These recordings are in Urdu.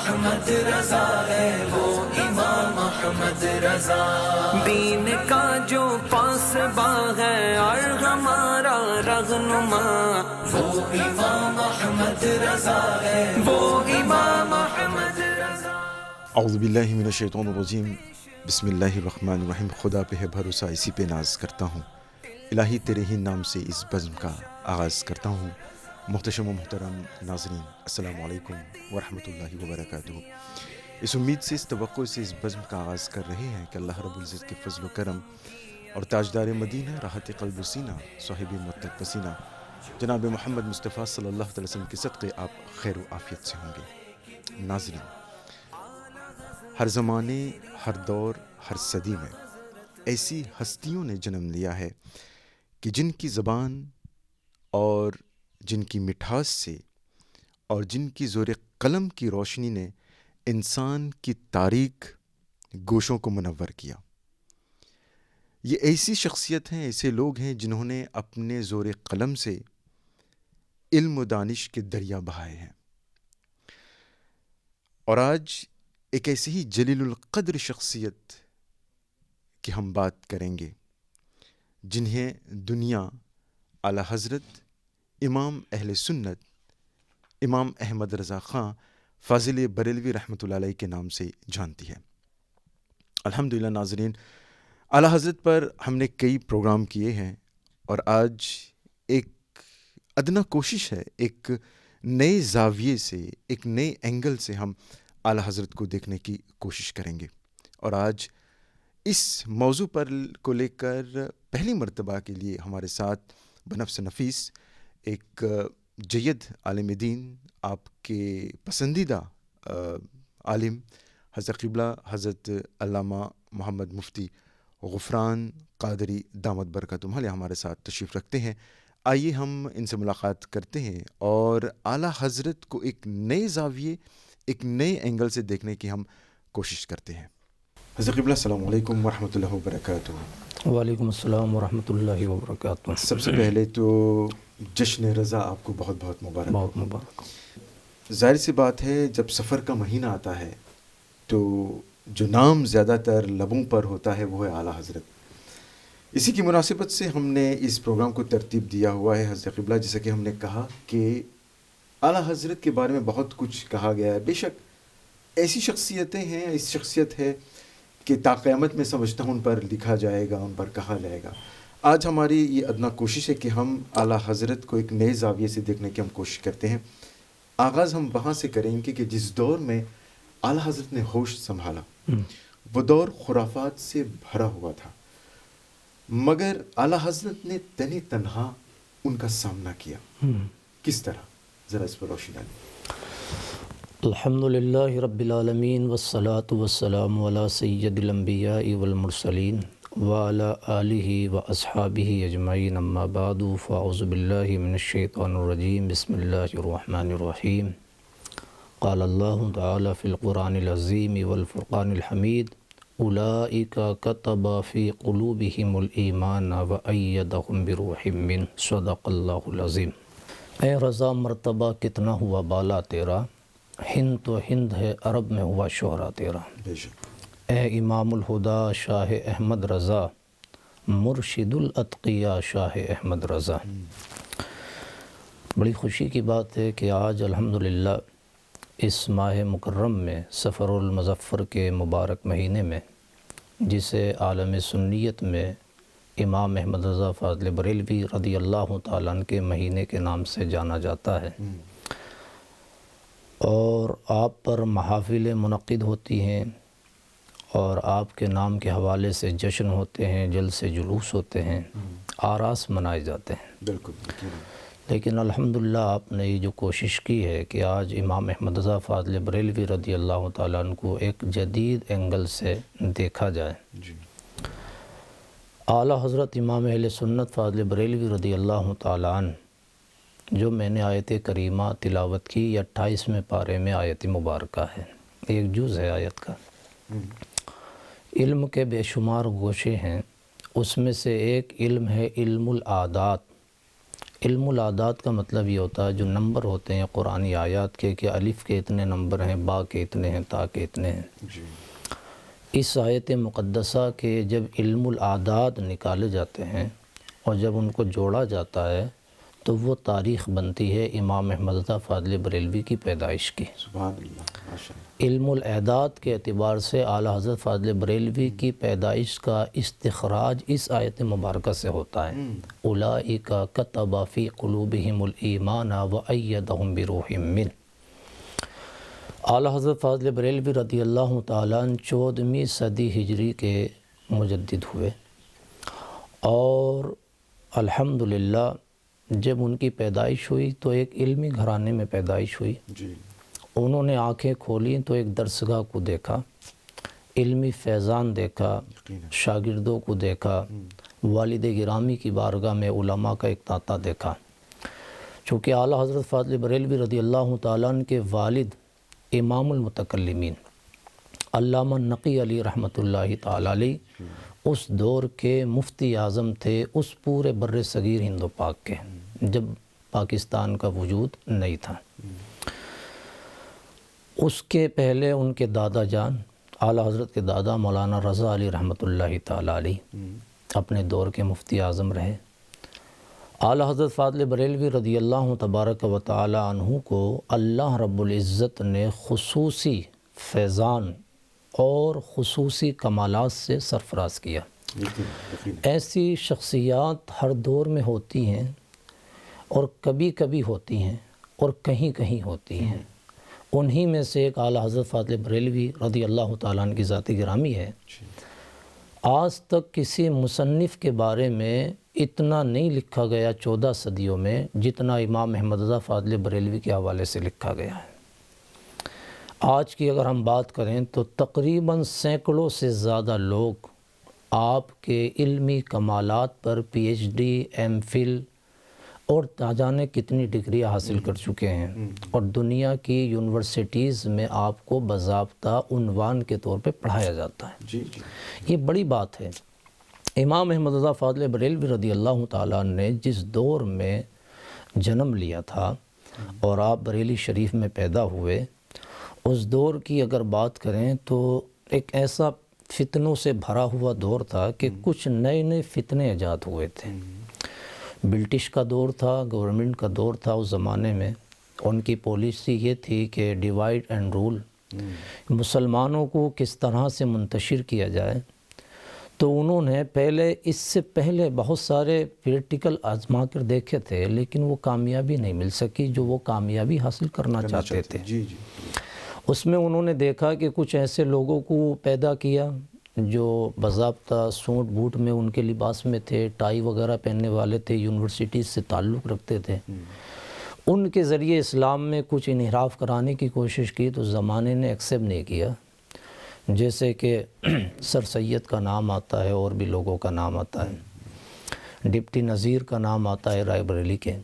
احمد رضا ہے، وہ امام احمد رضا، دین کا جو پاسباں ہے اور ہمارا رہنما، وہ امام احمد رضا ہے، وہ امام احمد رضا۔ اعوذ باللہ من الشیطان الرجیم، بسم اللہ الرحمن الرحیم۔ خدا پہ ہے بھروسہ، اسی پہ ناز کرتا ہوں، الہی تیرے ہی نام سے اس بزم کا آغاز کرتا ہوں۔ محتشم و محترم ناظرین، السلام علیکم ورحمۃ اللہ وبرکاتہ۔ اس امید سے، اس توقع سے اس بزم کا آغاز کر رہے ہیں کہ اللہ رب العزت کے فضل و کرم اور تاجدار مدینہ، راحت قلب و سینہ، صاحب مطلق پسینہ، جناب محمد مصطفیٰ صلی اللہ علیہ وسلم کے صدقے آپ خیر و عافیت سے ہوں گے۔ ناظرین، ہر زمانے، ہر دور، ہر صدی میں ایسی ہستیوں نے جنم لیا ہے کہ جن کی زبان اور جن کی مٹھاس سے اور جن کی زور قلم کی روشنی نے انسان کی تاریک گوشوں کو منور کیا۔ یہ ایسی شخصیت ہیں، ایسے لوگ ہیں جنہوں نے اپنے زور قلم سے علم و دانش کے دریا بہائے ہیں۔ اور آج ایک ایسی ہی جلیل القدر شخصیت کی ہم بات کریں گے جنہیں دنیا اعلیٰ حضرت امام اہل سنت امام احمد رضا خان فاضل بریلوی رحمۃ اللہ علیہ کے نام سے جانتی ہے۔ الحمدللہ ناظرین، اعلیٰ حضرت پر ہم نے کئی پروگرام کیے ہیں اور آج ایک ادنا کوشش ہے، ایک نئے زاویے سے، ایک نئے اینگل سے ہم اعلیٰ حضرت کو دیکھنے کی کوشش کریں گے۔ اور آج اس موضوع پر کو لے کر پہلی مرتبہ کے لیے ہمارے ساتھ بنفس نفیس ایک جید عالم دین، آپ کے پسندیدہ عالم حضرت قبلہ حضرت علامہ محمد مفتی غفران قادری دامت برکاتہم علیہ ہمارے ساتھ تشریف رکھتے ہیں۔ آئیے ہم ان سے ملاقات کرتے ہیں اور اعلیٰ حضرت کو ایک نئے زاویے، ایک نئے اینگل سے دیکھنے کی ہم کوشش کرتے ہیں۔ حضرت قبلہ السلام علیکم ورحمۃ اللہ وبرکاتہ۔ وعلیکم السلام ورحمۃ اللہ وبرکاتہ۔ سب سے پہلے تو جشن رضا آپ کو بہت بہت مبارک۔ بہت مبارک۔ ظاہر سی بات ہے، جب سفر کا مہینہ آتا ہے تو جو نام زیادہ تر لبوں پر ہوتا ہے وہ ہے اعلیٰ حضرت۔ اسی کی مناسبت سے ہم نے اس پروگرام کو ترتیب دیا ہوا ہے حضرت قبلہ، جیسا کہ ہم نے کہا کہ اعلیٰ حضرت کے بارے میں بہت کچھ کہا گیا ہے۔ بے شک ایسی شخصیتیں ہیں، ایسی شخصیت ہے کہ تا قیامت میں سمجھتا ہوں ان پر لکھا جائے گا، ان پر کہا جائے گا۔ آج ہماری یہ ادنا کوشش ہے کہ ہم اعلیٰ حضرت کو ایک نئے زاویے سے دیکھنے کی ہم کوشش کرتے ہیں۔ آغاز ہم وہاں سے کریں گے کہ جس دور میں اعلیٰ حضرت نے ہوش سنبھالا، وہ دور خرافات سے بھرا ہوا تھا، مگر اعلیٰ حضرت نے تنہا ان کا سامنا کیا۔ کس طرح؟ ذرا اس پر روشنی ڈالیں۔ الحمدللہ رب العالمین والصلاة والسلام علی سید الانبیاء والمرسلین وعلی آلہ واصحابہ اجمعین، اما بعد، فاعوذ باللہ من الشیطان الرجیم، بسم اللہ الرحمن الرحیم۔ قال اللہ تعالی فی القرآن العظیم والفرقان الحمید، اولئک کتب فی قلوبہم الایمان وایدہم بروح منہ، صدق اللہ العظیم۔ اے رضا مرتبہ کتنا ہوا بالا تیرا، ہند تو ہند ہے عرب میں ہوا شہرہ تیرا۔ بے شک۔ اے امام الہدا شاہ احمد رضا، مرشد الاتقیاء شاہ احمد رضا۔ بڑی خوشی کی بات ہے کہ آج الحمدللہ اس ماہ مکرم میں صفر المظفر کے مبارک مہینے میں، جسے عالم سنیت میں امام احمد رضا فاضل بریلوی رضی اللہ تعالیٰ عنہ کے مہینے کے نام سے جانا جاتا ہے، اور آپ پر محافل منعقد ہوتی ہیں اور آپ کے نام کے حوالے سے جشن ہوتے ہیں، جلسے جلوس ہوتے ہیں، آراس منائے جاتے ہیں۔ بالکل۔ لیکن الحمدللہ آپ نے یہ جو کوشش کی ہے کہ آج امام احمد رضا فاضل بریلوی رضی اللہ تعالیٰ عنہ کو ایک جدید اینگل سے دیکھا جائے۔ جی۔ اعلیٰ حضرت امام اہل سنت فاضل بریلوی رضی اللہ تعالیٰ عنہ، جو میں نے آیت کریمہ تلاوت کی، یہ 28ویں پارے میں آیت مبارکہ ہے، ایک جز ہے آیت کا۔ علم کے بے شمار گوشے ہیں، اس میں سے ایک علم ہے علم العادات، علم العادات کا مطلب یہ ہوتا ہے جو نمبر ہوتے ہیں قرآنی آیات کے کہ الف کے اتنے نمبر ہیں، با کے اتنے ہیں، تا کے اتنے ہیں. جی اس آیت مقدسہ کے جب علم العادات نکالے جاتے ہیں اور جب ان کو جوڑا جاتا ہے تو وہ تاریخ بنتی ہے امام احمد رضا فاضل بریلوی کی پیدائش کی. سبحان اللہ، ماشاء اللہ. علم الاعداد کے اعتبار سے اعلیٰ حضرت فاضل بریلوی کی پیدائش کا استخراج اس آیت مبارکہ سے ہوتا ہے. اولئک کتب فی قلوبہم الایمان وایدہم بروح منہ. اعلیٰ حضرت فاضل بریلوی رضی اللہ تعالیٰ عنہ 14ویں صدی ہجری کے مجدد ہوئے، اور الحمدللہ جب ان کی پیدائش ہوئی تو ایک علمی گھرانے میں پیدائش ہوئی. جی انہوں نے آنکھیں کھولیں تو ایک درسگاہ کو دیکھا، علمی فیضان دیکھا، شاگردوں کو دیکھا، والد گرامی کی بارگاہ میں علماء کا ایک تانتا دیکھا. چونکہ اعلیٰ حضرت فاضل بریلوی رضی اللہ تعالیٰ عنہ کے والد امام المتکلمین علامہ نقی علی رحمۃ اللہ تعالیٰ علیہ اس دور کے مفتی اعظم تھے اس پورے بر صغیر ہند و پاک کے، جب پاکستان کا وجود نہیں تھا. اس کے پہلے ان کے دادا جان اعلیٰ حضرت کے دادا مولانا رضا علی رحمۃ اللہ تعالیٰ علیہ اپنے دور کے مفتی اعظم رہے. اعلیٰ حضرت فاضل بریلوی رضی اللہ تبارک و تعالی عنہ کو اللہ رب العزت نے خصوصی فیضان اور خصوصی کمالات سے سرفراز کیا. ایسی شخصیات ہر دور میں ہوتی ہیں اور کبھی کبھی ہوتی ہیں اور کہیں کہیں ہوتی ہیں. انہی میں سے ایک اعلیٰ حضرت فاضل بریلوی رضی اللہ تعالیٰ عنہ کی ذاتی گرامی ہے. آج تک کسی مصنف کے بارے میں اتنا نہیں لکھا گیا 14 صدیوں میں جتنا امام احمد رضا فاضل بریلوی کے حوالے سے لکھا گیا ہے. آج کی اگر ہم بات کریں تو تقریباً سینکڑوں سے زیادہ لوگ آپ کے علمی کمالات پر P H D, M Phil اور نہ جانے کتنی ڈگریاں حاصل کر چکے ہیں، اور دنیا کی یونیورسٹیز میں آپ کو باضابطہ عنوان کے طور پہ پڑھایا جاتا ہے. جی جی یہ بڑی بات ہے. امام احمد رضا فاضل بریلوی رضی اللہ تعالیٰ نے جس دور میں جنم لیا تھا اور آپ بریلی شریف میں پیدا ہوئے، اس دور کی اگر بات کریں تو ایک ایسا فتنوں سے بھرا ہوا دور تھا کہ کچھ نئے نئے فتنے ایجاد ہوئے تھے. برٹش کا دور تھا، گورنمنٹ کا دور تھا. اس زمانے میں ان کی پالیسی یہ تھی کہ ڈیوائڈ اینڈ رول، مسلمانوں کو کس طرح سے منتشر کیا جائے. تو انہوں نے اس سے پہلے بہت سارے پریکٹیکل آزما کر دیکھے تھے، لیکن وہ کامیابی نہیں مل سکی جو وہ کامیابی حاصل کرنا چاہتے تھے. جی جی اس میں انہوں نے دیکھا کہ کچھ ایسے لوگوں کو پیدا کیا جو باضابطہ سوٹ بوٹ میں ان کے لباس میں تھے، ٹائی وغیرہ پہننے والے تھے، یونیورسٹیز سے تعلق رکھتے تھے. ان کے ذریعے اسلام میں کچھ انحراف کرانے کی کوشش کی تو زمانے نے ایکسیپٹ نہیں کیا. جیسے کہ سر سید کا نام آتا ہے اور بھی لوگوں کا نام آتا ہے، ڈپٹی نذیر کا نام آتا ہے رائے بریلی کے.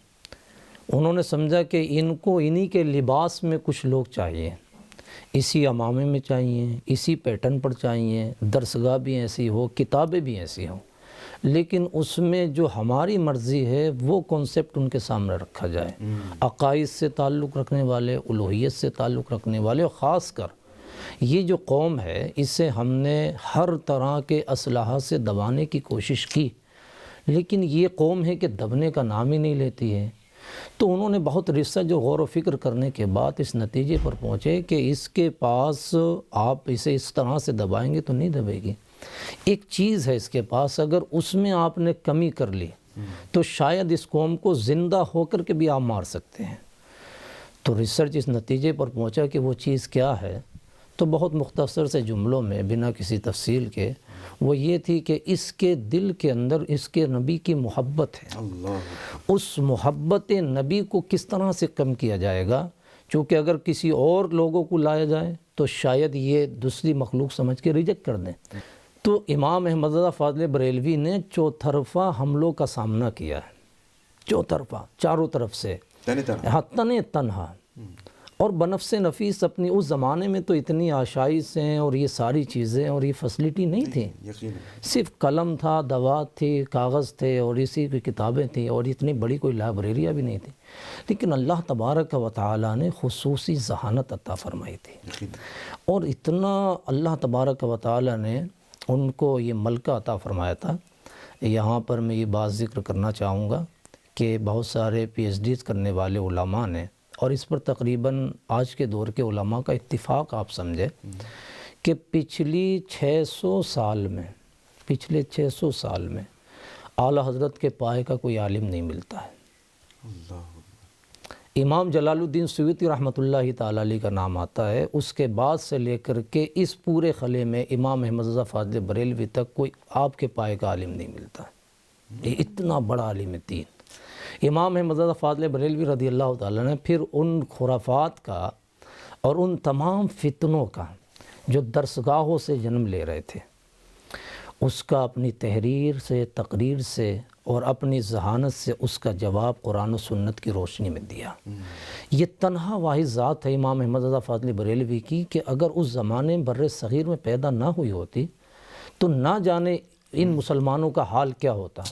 انہوں نے سمجھا کہ ان کو انہی کے لباس میں کچھ لوگ چاہیے، اسی امامے میں چاہیے، اسی پیٹرن پر چاہیے، درسگاہ بھی ایسی ہو، کتابیں بھی ایسی ہوں، لیکن اس میں جو ہماری مرضی ہے وہ کنسپٹ ان کے سامنے رکھا جائے. عقائد سے تعلق رکھنے والے، الوہیت سے تعلق رکھنے والے، اور خاص کر یہ جو قوم ہے اسے ہم نے ہر طرح کے اسلحہ سے دبانے کی کوشش کی، لیکن یہ قوم ہے کہ دبنے کا نام ہی نہیں لیتی ہے. تو انہوں نے بہت ریسرچ اور غور و فکر کرنے کے بعد اس نتیجے پر پہنچے کہ اس کے پاس آپ اسے اس طرح سے دبائیں گے تو نہیں دبے گی. ایک چیز ہے اس کے پاس، اگر اس میں آپ نے کمی کر لی تو شاید اس قوم کو زندہ ہو کر کے بھی آپ مار سکتے ہیں. تو ریسرچ اس نتیجے پر پہنچا کہ وہ چیز کیا ہے. تو بہت مختصر سے جملوں میں بنا کسی تفصیل کے وہ یہ تھی کہ اس کے دل کے اندر اس کے نبی کی محبت ہے. اس محبت نبی کو کس طرح سے کم کیا جائے گا، چونکہ اگر کسی اور لوگوں کو لایا جائے تو شاید یہ دوسری مخلوق سمجھ کے ریجیکٹ کر دیں. تو امام احمد رضا فاضل بریلوی نے چوطرفہ حملوں کا سامنا کیا ہے، چوطرفہ، چاروں طرف سے، تنہا، اور بنفس نفیس اپنی اس زمانے میں تو اتنی آشائشیں اور یہ ساری چیزیں اور یہ فیسلٹی نہیں تھی، صرف قلم تھا، دوات تھی، کاغذ تھے اور اسی کی کتابیں تھیں، اور اتنی بڑی کوئی لائبریریاں بھی نہیں تھی. لیکن اللہ تبارک و تعالیٰ نے خصوصی ذہانت عطا فرمائی تھی، اور اتنا اللہ تبارک و تعالیٰ نے ان کو یہ ملکہ عطا فرمایا تھا. یہاں پر میں یہ بات ذکر کرنا چاہوں گا کہ بہت سارے پی ایچ ڈیز کرنے والے علماء نے، اور اس پر تقریباً آج کے دور کے علماء کا اتفاق آپ سمجھے کہ پچھلے 600 سال میں اعلیٰ حضرت کے پائے کا کوئی عالم نہیں ملتا ہے. امام جلال الدین سیوطی رحمۃ اللہ تعالیٰ علیہ کا نام آتا ہے. اس کے بعد سے لے کر کے اس پورے خلے میں امام احمد رضا فاضل بریلوی تک کوئی آپ کے پائے کا عالم نہیں ملتا. یہ اتنا بڑا عالم دین امام احمد رضا فاضل بریلوی رضی اللہ تعالیٰ نے پھر ان خرافات کا اور ان تمام فتنوں کا جو درسگاہوں سے جنم لے رہے تھے، اس کا اپنی تحریر سے، تقریر سے اور اپنی ذہانت سے اس کا جواب قرآن و سنت کی روشنی میں دیا. یہ تنہا واحد ذات ہے امام احمد رضا فاضل بریلوی کی کہ اگر اس زمانے میں بر صغیر میں پیدا نہ ہوئی ہوتی تو نہ جانے ان مسلمانوں کا حال کیا ہوتا.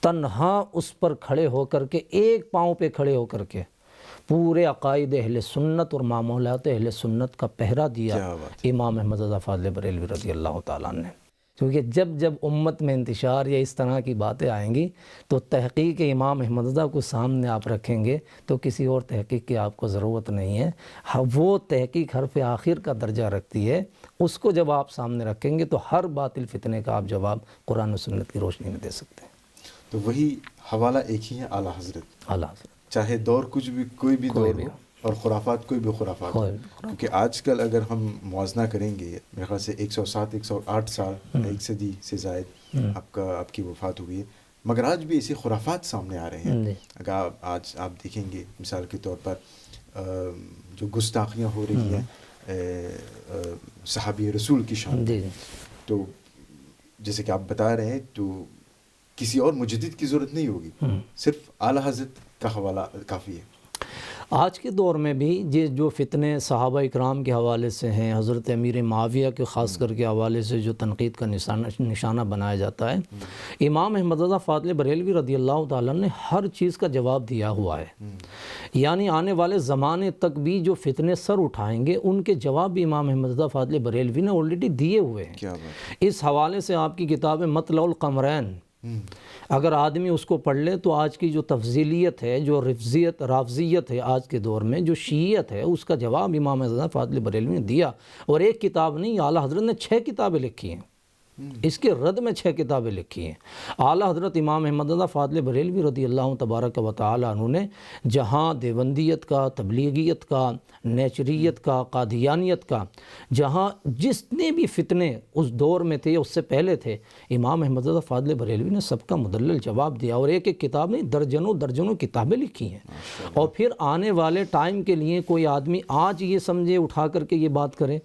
تنہا اس پر کھڑے ہو کر کے، ایک پاؤں پہ کھڑے ہو کر کے پورے عقائد اہل سنت اور معمولات اہل سنت کا پہرا دیا امام احمد رضا فاضل بریلوی رضی اللہ تعالیٰ نے. کیونکہ جب امت میں انتشار یا اس طرح کی باتیں آئیں گی تو تحقیق امام احمد رضا کو سامنے آپ رکھیں گے تو کسی اور تحقیق کی آپ کو ضرورت نہیں ہے. وہ تحقیق حرف آخر کا درجہ رکھتی ہے، اس کو جب آپ سامنے رکھیں گے تو ہر باطل فتنے کا آپ جواب قرآن و سنت کی روشنی میں دے سکتے ہیں. تو وہی حوالہ ایک ہی ہے، اعلیٰ حضرت. چاہے دور کچھ بھی، کوئی بھی دور ہو، اور خرافات کوئی بھی خرافات ہو. کیونکہ آج کل اگر ہم موازنہ کریں گے، میرے خیال سے 108 سال، ایک صدی سے زائد آپ کی وفات ہوئی ہے، مگر آج بھی ایسے خرافات سامنے آ رہے ہیں. اگر آج آپ دیکھیں گے مثال کے طور پر جو گستاخیاں ہو رہی ہیں صحابی رسول کی شان، تو جیسے کہ آپ بتا رہے ہیں تو کسی اور مجدد کی ضرورت نہیں ہوگی، صرف اعلیٰ حضرت کا حوالہ کافی ہے. آج کے دور میں بھی یہ جو فتنے صحابہ اکرام کے حوالے سے ہیں، حضرت امیر معاویہ کے خاص کر کے حوالے سے جو تنقید کا نشانہ بنایا جاتا ہے، امام احمد رضا فاضل بریلوی رضی اللہ تعالیٰ نے ہر چیز کا جواب دیا ہوا ہے. یعنی آنے والے زمانے تک بھی جو فتنے سر اٹھائیں گے ان کے جواب بھی امام احمد رضا فاضل بریلوی نے آلریڈی دیے ہوئے ہیں. اس حوالے سے آپ کی کتاب مطلع القمرین اگر آدمی اس کو پڑھ لے تو آج کی جو تفضیلیت ہے، جو رافضیت ہے آج کے دور میں، جو شیعیت ہے، اس کا جواب امام رضا فاضل بریلوی نے دیا. اور ایک کتاب نہیں، اعلیٰ حضرت نے 6 کتابیں لکھی ہیں. اس کے رد میں 6 کتابیں لکھی ہیں. اعلیٰ حضرت امام احمد رضا فاضل بریلوی رضی اللہ تبارک و تعالیٰ عنہ نے جہاں دیوبندیت کا، تبلیغیت کا، نیچریت کا، قادیانیت کا، جہاں جتنے بھی فتنے اس دور میں تھے، اس سے پہلے تھے، امام احمد رضا فاضل بریلوی نے سب کا مدلل جواب دیا. اور ایک کتاب نہیں، درجنوں کتابیں لکھی ہیں. اور پھر آنے والے ٹائم کے لیے کوئی آدمی آج یہ سمجھے، اٹھا کر کے یہ بات کرے،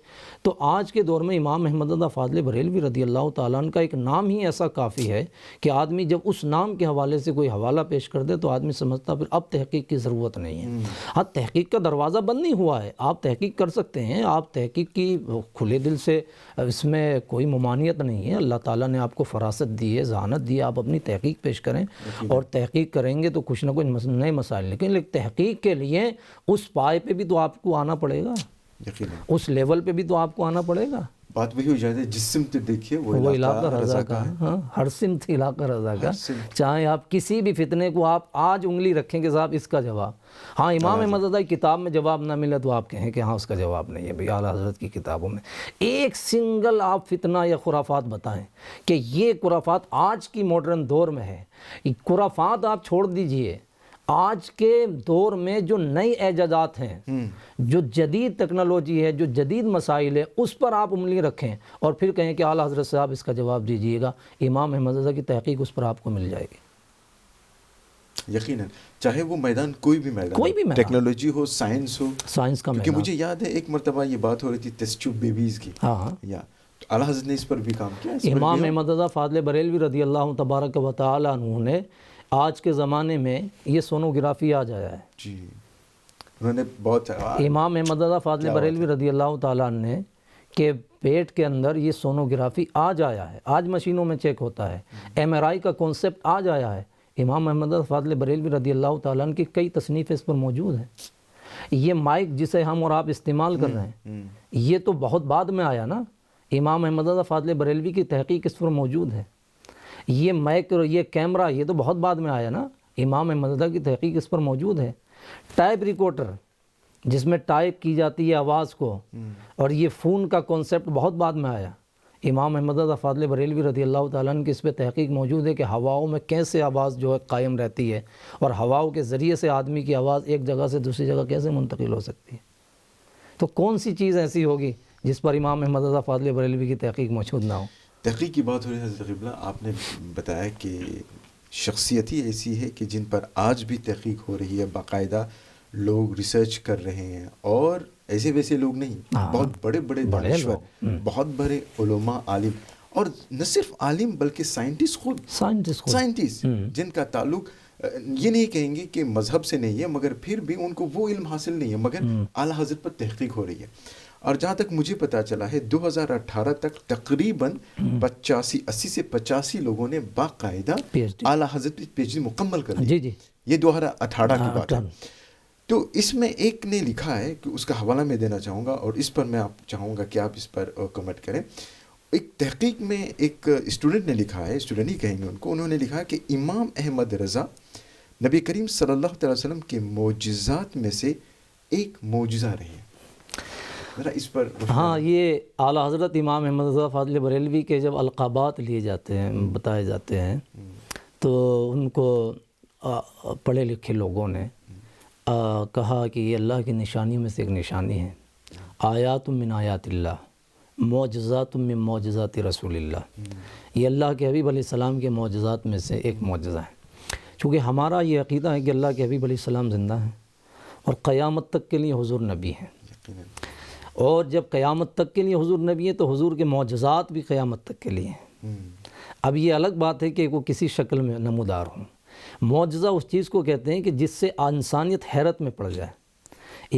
تو آج کے دور میں امام احمد رضا فاضل بریلوی رضی اللہ تعالیٰ عنہ کا ایک نام ہی ایسا کافی ہے کہ آدمی جب اس نام کے حوالے سے کوئی حوالہ پیش کر دے تو آدمی سمجھتا پھر اب تحقیق کی ضرورت نہیں ہے. ہاں، تحقیق کا دروازہ بند نہیں ہوا ہے، آپ تحقیق کر سکتے ہیں، آپ تحقیق کی کھلے دل سے، اس میں کوئی ممانعت نہیں ہے. اللہ تعالیٰ نے آپ کو فراست دی ہے، ذہانت دی ہے، آپ اپنی تحقیق پیش کریں اور تحقیق کریں گے تو کچھ نہ کچھ نئے مسائل. لیکن تحقیق کے لیے اس پائے پہ بھی تو آپ کو آنا پڑے گا، اس لیول پہ بھی تو آپ کو آنا پڑے گا. بات وہی ہو جاتی ہے، جس سمت دیکھیے وہ علاقہ رضا کا ہے. ہاں، ہر سمت علاقہ رضا کا. چاہے آپ کسی بھی فتنے کو آپ آج انگلی رکھیں گے صاحب اس کا جواب. ہاں، امام احمد رضا کی کتاب میں جواب نہ ملے تو آپ کہیں کہ ہاں اس کا جواب نہیں ہے. بھئی اعلیٰ حضرت کی کتابوں میں ایک سنگل آپ فتنہ یا خرافات بتائیں کہ یہ خرافات آج کی ماڈرن دور میں ہے. خرافات آپ چھوڑ دیجئے، آج کے دور میں جو نئی ایجادات ہیں، جو جدید ٹیکنالوجی ہے، جو جدید مسائل ہے، اس پر آپ انگلی رکھیں اور پھر کہیں کہ اعلیٰ حضرت صاحب اس کا جواب دیجئے گا. امام احمد رضا کی تحقیق اس پر آپ کو مل جائے گی. یقیناً، چاہے وہ میدان کوئی بھی میدان، ٹیکنالوجی ہو، سائنس ہو، سائنس کا میدان. کیونکہ مجھے یاد ہے ایک مرتبہ یہ بات ہو رہی تھی ٹیسٹ ٹیوب بیبیز کی. ہاں، اعلیٰ حضرت نے اس پر بھی کام کیا. امام احمد رضا فاضل بریلوی رضی اللہ تبارک و تعالیٰ عنہ نے آج کے زمانے میں یہ سونوگرافی آ جایا ہے. جی، انہوں نے بہت امام احمد رضا فاضل بریلوی رضی اللہ تعالیٰ عنہ نے کہ پیٹ کے اندر یہ سونوگرافی آج آیا ہے، آج مشینوں میں چیک ہوتا ہے، ایم آر آئی کا کانسیپٹ آج آیا ہے، امام احمد رضا فاضل بریلوی رضی اللہ تعالیٰ عنہ کی کئی تصنیفیں اس پر موجود ہیں۔ یہ مائک جسے ہم اور آپ استعمال کر رہے ہیں یہ تو بہت بعد میں آیا نا، امام احمد رضا فاضل بریلوی کی تحقیق اس پر موجود ہے۔ یہ مائک اور یہ کیمرہ یہ تو بہت بعد میں آیا نا، امام احمد رضا کی تحقیق اس پر موجود ہے۔ ٹائپ ریکارڈر جس میں ٹائپ کی جاتی ہے آواز کو، اور یہ فون کا کانسیپٹ بہت بعد میں آیا۔ امام احمد رضا فاضل بریلوی رضی اللہ تعالیٰ عنہ کی اس پہ تحقیق موجود ہے کہ ہواؤں میں کیسے آواز جو ہے قائم رہتی ہے، اور ہواؤں کے ذریعے سے آدمی کی آواز ایک جگہ سے دوسری جگہ کیسے منتقل ہو سکتی ہے۔ تو کون سی چیز ایسی ہوگی جس پر امام احمد رضا فاضل بریلوی کی تحقیق موجود نہ ہو؟ تحقیق کی بات ہو رہی ہے حضرت قبلہ، آپ نے بتایا کہ شخصیت ہی ایسی ہے کہ جن پر آج بھی تحقیق ہو رہی ہے، باقاعدہ لوگ ریسرچ کر رہے ہیں، اور ایسے ویسے لوگ نہیں، بہت بڑے بڑے دانشور، بہت بڑے علماء، عالم، اور نہ صرف عالم بلکہ سائنٹسٹ، خود سائنٹسٹ جن کا تعلق یہ نہیں کہیں گے کہ مذہب سے نہیں ہے، مگر پھر بھی ان کو وہ علم حاصل نہیں ہے، مگر اعلیٰ حضرت پر تحقیق ہو رہی ہے۔ اور جہاں تک مجھے پتہ چلا ہے 2018 تک تقریباً 80 سے 85 لوگوں نے باقاعدہ اعلیٰ حضرت پی ایچ ڈی مکمل کر لی۔ جی یہ 2018 کی بات ہے۔ تو اس میں ایک نے لکھا ہے کہ اس کا حوالہ میں دینا چاہوں گا، اور اس پر میں آپ چاہوں گا کہ آپ اس پر کمنٹ کریں۔ ایک تحقیق میں ایک اسٹوڈنٹ نے لکھا ہے، اسٹوڈنٹ ہی کہیں گے ان کو، انہوں نے لکھا کہ امام احمد رضا نبی کریم صلی اللہ علیہ وسلم کے معجزات میں سے ایک معجزہ رہے ہیں۔ ذرا اس پر ہاں، یہ اعلیٰ حضرت امام احمد رضا فاضل بریلوی کے جب القابات لیے جاتے ہیں، بتائے جاتے ہیں، تو ان کو پڑھے لکھے لوگوں نے کہا کہ یہ اللہ کی نشانیوں میں سے ایک نشانی ہے، آیات من آیات اللہ، معجزات من معجزات رسول اللہ، یہ اللہ کے حبیب علیہ السلام کے معجزات میں سے ایک معجزہ ہے۔ چونکہ ہمارا یہ عقیدہ ہے کہ اللہ کے حبیب علیہ السلام زندہ ہیں اور قیامت تک کے لیے حضور نبی ہیں، اور جب قیامت تک کے لیے حضور نبی ہے تو حضور کے معجزات بھی قیامت تک کے لیے ہیں۔ اب یہ الگ بات ہے کہ وہ کسی شکل میں نمودار ہوں۔ معجزہ اس چیز کو کہتے ہیں کہ جس سے انسانیت حیرت میں پڑ جائے۔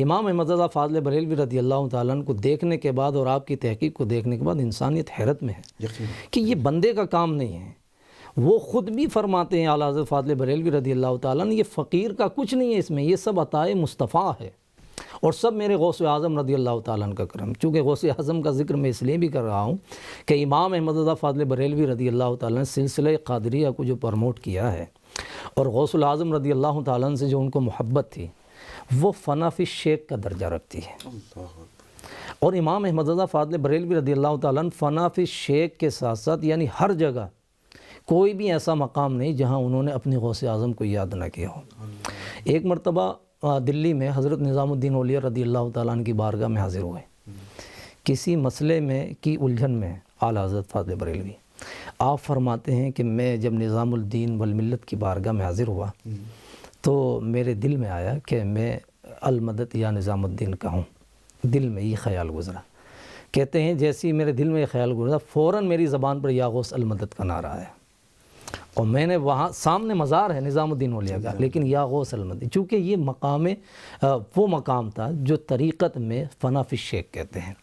امام احمد رضا فاضل بریلوی رضی اللہ تعالیٰ عنہ کو دیکھنے کے بعد اور آپ کی تحقیق کو دیکھنے کے بعد انسانیت حیرت میں ہے کہ یہ بندے کا کام نہیں ہے۔ وہ خود بھی فرماتے ہیں اعلیٰ حضرت فاضل بریلوی رضی اللہ تعالیٰ عنہ، یہ فقیر کا کچھ نہیں ہے اس میں، یہ سب عطائے مصطفیٰ ہے، اور سب میرے غوث اعظم رضی اللہ تعالیٰ عنہ کا کرم۔ چونکہ غوث اعظم کا ذکر میں اس لیے بھی کر رہا ہوں کہ امام احمد رضا فاضل بریلوی رضی اللہ تعالیٰ نے سلسلہ قادریہ کو جو پرموٹ کیا ہے، اور غوث الاعظم رضی اللہ تعالیٰ عنہ سے جو ان کو محبت تھی، وہ فنا فی الشیخ کا درجہ رکھتی ہے۔ اور امام احمد رضا فاضل بریلوی رضی اللہ تعالیٰ عنہ فنا فی الشیخ کے ساتھ ساتھ یعنی ہر جگہ کوئی بھی ایسا مقام نہیں جہاں انہوں نے اپنے غوث اعظم کو یاد نہ کیا ہو۔ ایک مرتبہ دلی میں حضرت نظام الدین اولیاء رضی اللہ تعالیٰ عنہ کی بارگاہ میں حاضر ہوئے، کسی مسئلے میں کی الجھن میں اعلیٰ حضرت فاضل بریلوی۔ آپ فرماتے ہیں کہ میں جب نظام الدین والملت کی بارگاہ میں حاضر ہوا تو میرے دل میں آیا کہ میں المدد یا نظام الدین کہوں، دل میں یہ خیال گزرا۔ کہتے ہیں جیسی میرے دل میں یہ خیال گزرا، فوراً میری زبان پر یا غوث المدد کا نعرہ آیا، اور میں نے وہاں سامنے مزار ہے نظام الدین اولیاء کا، لیکن یا غوث المدد، چونکہ یہ مقام وہ مقام تھا جو طریقت میں فنا فی الشیخ کہتے ہیں،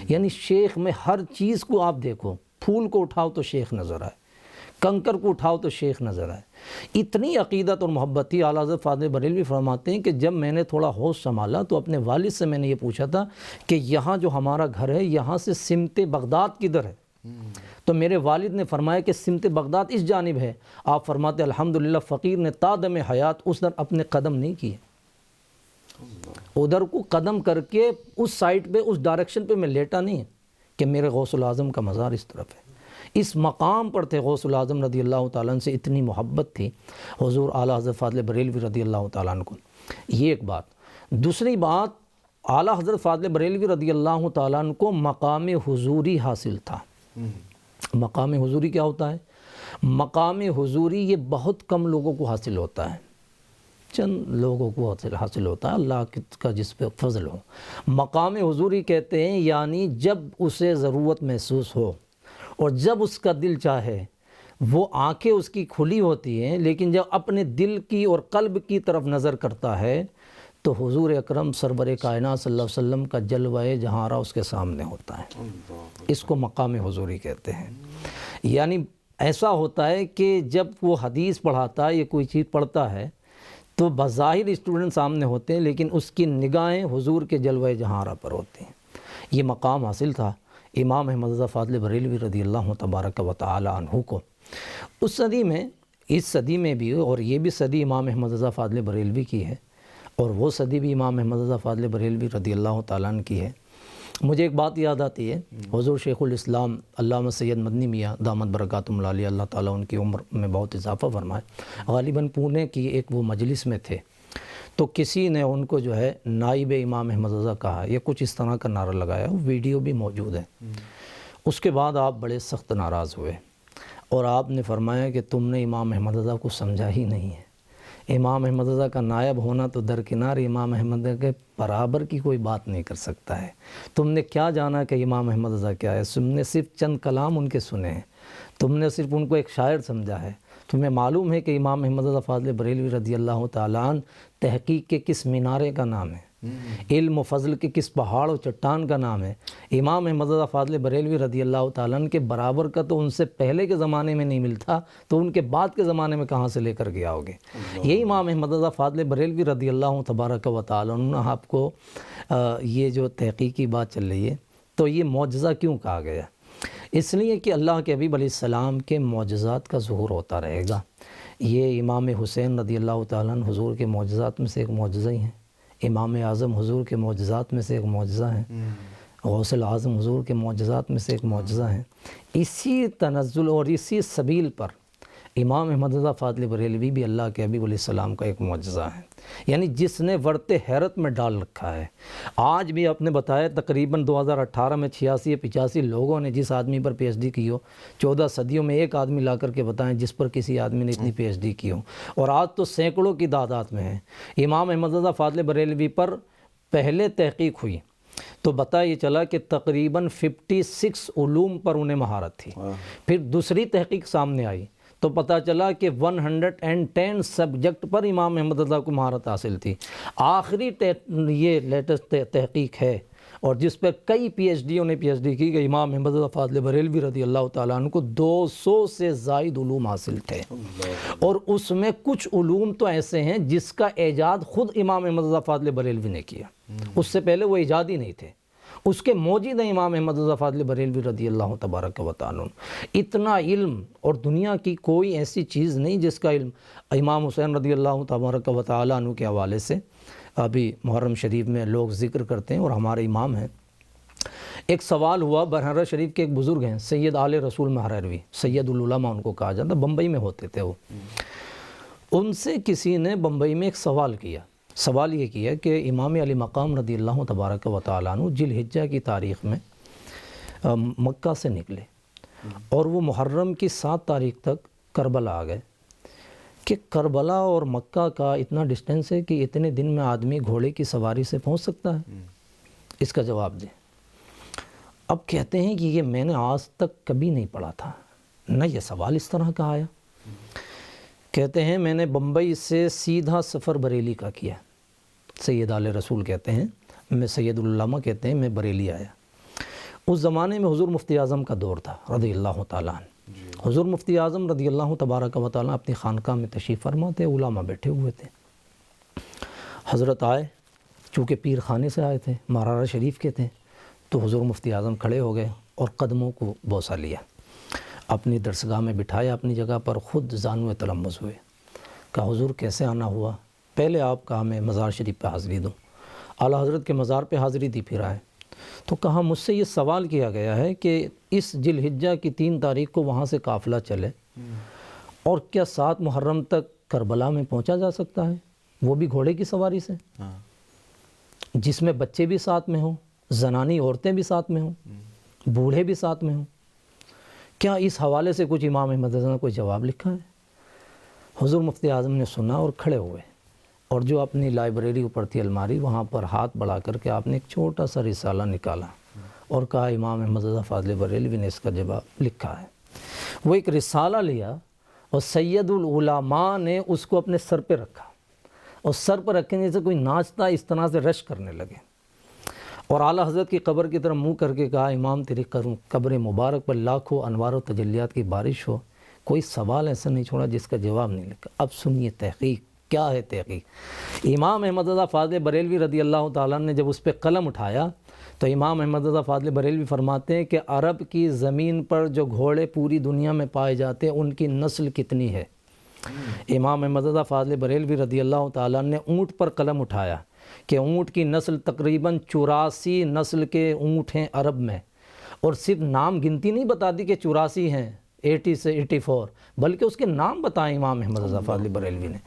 یعنی شیخ میں ہر چیز کو آپ دیکھو، پھول کو اٹھاؤ تو شیخ نظر آئے، کنکر کو اٹھاؤ تو شیخ نظر آئے۔ اتنی عقیدت اور محبت تھی۔ اعلیٰ حضرت فاضل بریلوی فرماتے ہیں کہ جب میں نے تھوڑا ہوش سنبھالا تو اپنے والد سے میں نے یہ پوچھا تھا کہ یہاں جو ہمارا گھر ہے یہاں سے سمت بغداد کدھر ہے؟ تو میرے والد نے فرمایا کہ سمت بغداد اس جانب ہے۔ آپ فرماتے الحمدللہ فقیر نے تا دم حیات اس در اپنے قدم نہیں کیے، ادھر کو قدم کر کے اس سائٹ پہ اس ڈائریکشن پہ میں لیٹا نہیں کہ میرے غوث الاعظم کا مزار اس طرف ہے۔ اس مقام پر تھے غوث الاعظم رضی اللہ تعالیٰ عنہ سے اتنی محبت تھی حضور اعلیٰ حضرت فاضل بریلوی رضی اللہ تعالیٰ عنہ کو۔ یہ ایک بات۔ دوسری بات، اعلیٰ حضرت فاضل بریلوی رضی اللہ تعالیٰ عنہ کو مقام حضوری حاصل تھا۔ مقام حضوری کیا ہوتا ہے؟ مقام حضوری یہ بہت کم لوگوں کو حاصل ہوتا ہے، چند لوگوں کو حاصل ہوتا ہے، اللہ کا جس پہ فضل ہو۔ مقام حضوری کہتے ہیں یعنی جب اسے ضرورت محسوس ہو اور جب اس کا دل چاہے، وہ آنکھیں اس کی کھلی ہوتی ہیں، لیکن جب اپنے دل کی اور قلب کی طرف نظر کرتا ہے تو حضور اکرم سرور کائنات صلی اللہ علیہ وسلم کا جلوہ جہارہ اس کے سامنے ہوتا ہے. اس کو مقام حضوری کہتے ہیں. یعنی ایسا ہوتا ہے کہ جب وہ حدیث پڑھاتا ہے یا کوئی چیز پڑھتا ہے تو بظاہر اسٹوڈنٹ سامنے ہوتے ہیں لیکن اس کی نگاہیں حضور کے جلوہ جہارہ پر ہوتی ہیں. یہ مقام حاصل تھا امام احمد رضا فاضل بریلوی رضی اللہ تبارک و تعالی عنہ کو. اس صدی میں، اس صدی میں بھی، اور یہ بھی صدی امام احمد رضا فاضل بریلوی کی ہے اور وہ صدی بھی امام احمد رضا فاضل بریلوی رضی اللہ تعالیٰ عنہ کی ہے. مجھے ایک بات یاد آتی ہے، حضور شیخ الاسلام علامہ سید مدنی میاں دامت برکاتہم العالیہ، اللہ تعالیٰ ان کی عمر میں بہت اضافہ فرمائے، غالباً پونے کی ایک وہ مجلس میں تھے تو کسی نے ان کو جو ہے نائب امام احمد رضا کہا یا کچھ اس طرح کا نعرہ لگایا، وہ ویڈیو بھی موجود ہے. اس کے بعد آپ بڑے سخت ناراض ہوئے اور آپ نے فرمایا کہ تم نے امام احمد رضا کو سمجھا ہی نہیں ہے. امام احمد رضا کا نائب ہونا تو درکنار، امام احمد رضا کے برابر کی کوئی بات نہیں کر سکتا ہے. تم نے کیا جانا کہ امام احمد رضا کیا ہے؟ تم نے صرف چند کلام ان کے سنے ہیں، تم نے صرف ان کو ایک شاعر سمجھا ہے. تمہیں معلوم ہے کہ امام احمد رضا فاضل بریلوی رضی اللہ تعالیٰ عنہ تحقیق کے کس مینارے کا نام ہے، علم و فضل کے کس پہاڑ و چٹان کا نام ہے. امام احمد رضا فاضل بریلوی رضی اللہ تعالیٰ عنہ کے برابر کا تو ان سے پہلے کے زمانے میں نہیں ملتا، تو ان کے بعد کے زمانے میں کہاں سے لے کر گیا ہوگے. یہی امام احمد رضا فاضل بریلوی رضی اللہ تبارک و تعالیٰ عنہ. آپ کو یہ جو تحقیقی بات چل رہی ہے تو یہ معجزہ کیوں کہا گیا؟ اس لیے کہ اللہ کے حبیب علیہ السلام کے معجزات کا ظہور ہوتا رہے گا. یہ امام حسین رضی اللہ تعالیٰ عنہ حضور کے معجزات میں سے ایک معجزہ ہی ہیں. امام اعظم حضور کے معجزات میں سے ایک معجزہ ہیں. غوث العظم حضور کے معجزات میں سے ایک معجزہ ہیں. اسی تنزل اور اسی سبیل پر امام احمد رضا فاضل بریلوی بھی اللہ کے حبیب علیہ السلام کا ایک معجزہ ہے، یعنی جس نے ورطِ حیرت میں ڈال رکھا ہے. آج بھی آپ نے بتایا تقریباً 2018 میں 86 یا 85 لوگوں نے جس آدمی پر پی ایچ ڈی کی ہو، 14 صدیوں میں ایک آدمی لا کر کے بتائیں جس پر کسی آدمی نے اتنی پی ایچ ڈی کی ہو، اور آج تو سینکڑوں کی تعداد میں ہیں. امام احمد رضا فاضل بریلوی پر پہلے تحقیق ہوئی تو پتہ یہ چلا کہ تقریباً 56 علوم پر انہیں مہارت تھی. پھر دوسری تحقیق سامنے آئی تو پتہ چلا کہ 110 سبجیکٹ پر امام احمد رضا کو مہارت حاصل تھی. آخری یہ لیٹسٹ تحقیق ہے اور جس پہ کئی پی ایچ ڈیوں نے پی ایچ ڈی کی کہ امام احمد رضا فاضل بریلوی رضی اللہ تعالیٰ عنہ کو 200 سے زائد علوم حاصل تھے، اور اس میں کچھ علوم تو ایسے ہیں جس کا ایجاد خود امام احمد رضا فاضل بریلوی نے کیا. اس سے پہلے وہ ایجاد ہی نہیں تھے، اس کے موجد ہیں امام احمد رضا فاضل بریلوی رضی اللہ تبارک و تعالیٰ. اتنا علم، اور دنیا کی کوئی ایسی چیز نہیں جس کا علم. امام حسین رضی اللہ تبارک و تعالیٰ عنہ کے حوالے سے ابھی محرم شریف میں لوگ ذکر کرتے ہیں اور ہمارے امام ہیں. ایک سوال ہوا، برحرہ شریف کے ایک بزرگ ہیں سید آل رسول محرروی، سید العلماء ان کو کہا جاتا، بمبئی میں ہوتے تھے وہ. ان سے کسی نے بمبئی میں ایک سوال کیا. سوال یہ کیا کہ امام علی مقام رضی اللہ تبارک و تعالیٰ عنہ ذی الحجہ کی تاریخ میں مکہ سے نکلے اور وہ محرم کی 7 تاریخ تک کربلا آ گئے، کہ کربلا اور مکہ کا اتنا ڈسٹینس ہے کہ اتنے دن میں آدمی گھوڑے کی سواری سے پہنچ سکتا ہے؟ اس کا جواب دیں. اب کہتے ہیں کہ یہ میں نے آج تک کبھی نہیں پڑھا تھا، نہ یہ سوال اس طرح کا آیا. کہتے ہیں میں نے بمبئی سے سیدھا سفر بریلی کا کیا. سید آل رسول کہتے ہیں، میں سید العلماء کہتے ہیں، میں بریلی آیا. اس زمانے میں حضور مفتی اعظم کا دور تھا رضی اللہ تعالیٰ عنہ. حضور مفتی اعظم رضی اللہ تبارک و تعالیٰ اپنی خانقاہ میں تشریف فرما تھے، علماء بیٹھے ہوئے تھے. حضرت آئے، چونکہ پیر خانے سے آئے تھے، مارارہ شریف کے تھے، تو حضور مفتی اعظم کھڑے ہو گئے اور قدموں کو بوسہ لیا، اپنی درسگاہ میں بٹھایا، اپنی جگہ پر خود زانو تلمذ ہوئے. کہا حضور کیسے آنا ہوا؟ پہلے آپ کہا میں مزار شریف پہ حاضری دوں. اعلیٰ حضرت کے مزار پہ حاضری دی، پھر آئے تو کہا مجھ سے یہ سوال کیا گیا ہے کہ اس ذی الحجہ کی 3 تاریخ کو وہاں سے قافلہ چلے اور کیا 7 محرم تک کربلا میں پہنچا جا سکتا ہے، وہ بھی گھوڑے کی سواری سے، جس میں بچے بھی ساتھ میں ہوں، زنانی عورتیں بھی ساتھ میں ہوں، بوڑھے بھی ساتھ میں ہوں؟ کیا اس حوالے سے کچھ امام احمد رضا نے کوئی جواب لکھا ہے؟ حضور مفتی اعظم نے سنا اور کھڑے ہوئے، اور جو اپنی لائبریری اوپر تھی الماری، وہاں پر ہاتھ بڑھا کر کے آپ نے ایک چھوٹا سا رسالہ نکالا اور کہا امام احمد رضا فاضل بریلوی نے اس کا جواب لکھا ہے. وہ ایک رسالہ لیا اور سید العلماء نے اس کو اپنے سر پہ رکھا. اور سر پر رکھیں جیسے کوئی ناچتا اس طرح سے رش کرنے لگے، اور اعلیٰ حضرت کی قبر کی طرف منہ کر کے کہا امام تیری قبر مبارک پر لاکھوں انوار و تجلیات کی بارش ہو، کوئی سوال ایسا نہیں چھوڑا جس کا جواب نہیں لکھا۔ اب سنیے تحقیق کیا ہے۔ تحقیق امام احمد رضا فاضل بریلوی رضی اللہ تعالیٰ نے جب اس پہ قلم اٹھایا تو امام احمد رضا فاضل بریلوی فرماتے ہیں کہ عرب کی زمین پر جو گھوڑے پوری دنیا میں پائے جاتے ہیں ان کی نسل کتنی ہے۔ امام احمد رضا فاضل بریلوی رضی اللہ تعالیٰ نے اونٹ پر قلم اٹھایا کہ اونٹ کی نسل تقریباً 84 نسل کے اونٹ ہیں عرب میں، اور صرف نام گنتی نہیں بتا دی کہ 84 ہیں 80 سے 84، بلکہ اس کے نام بتائیں امام احمد رضا فاضل بریلوی نے۔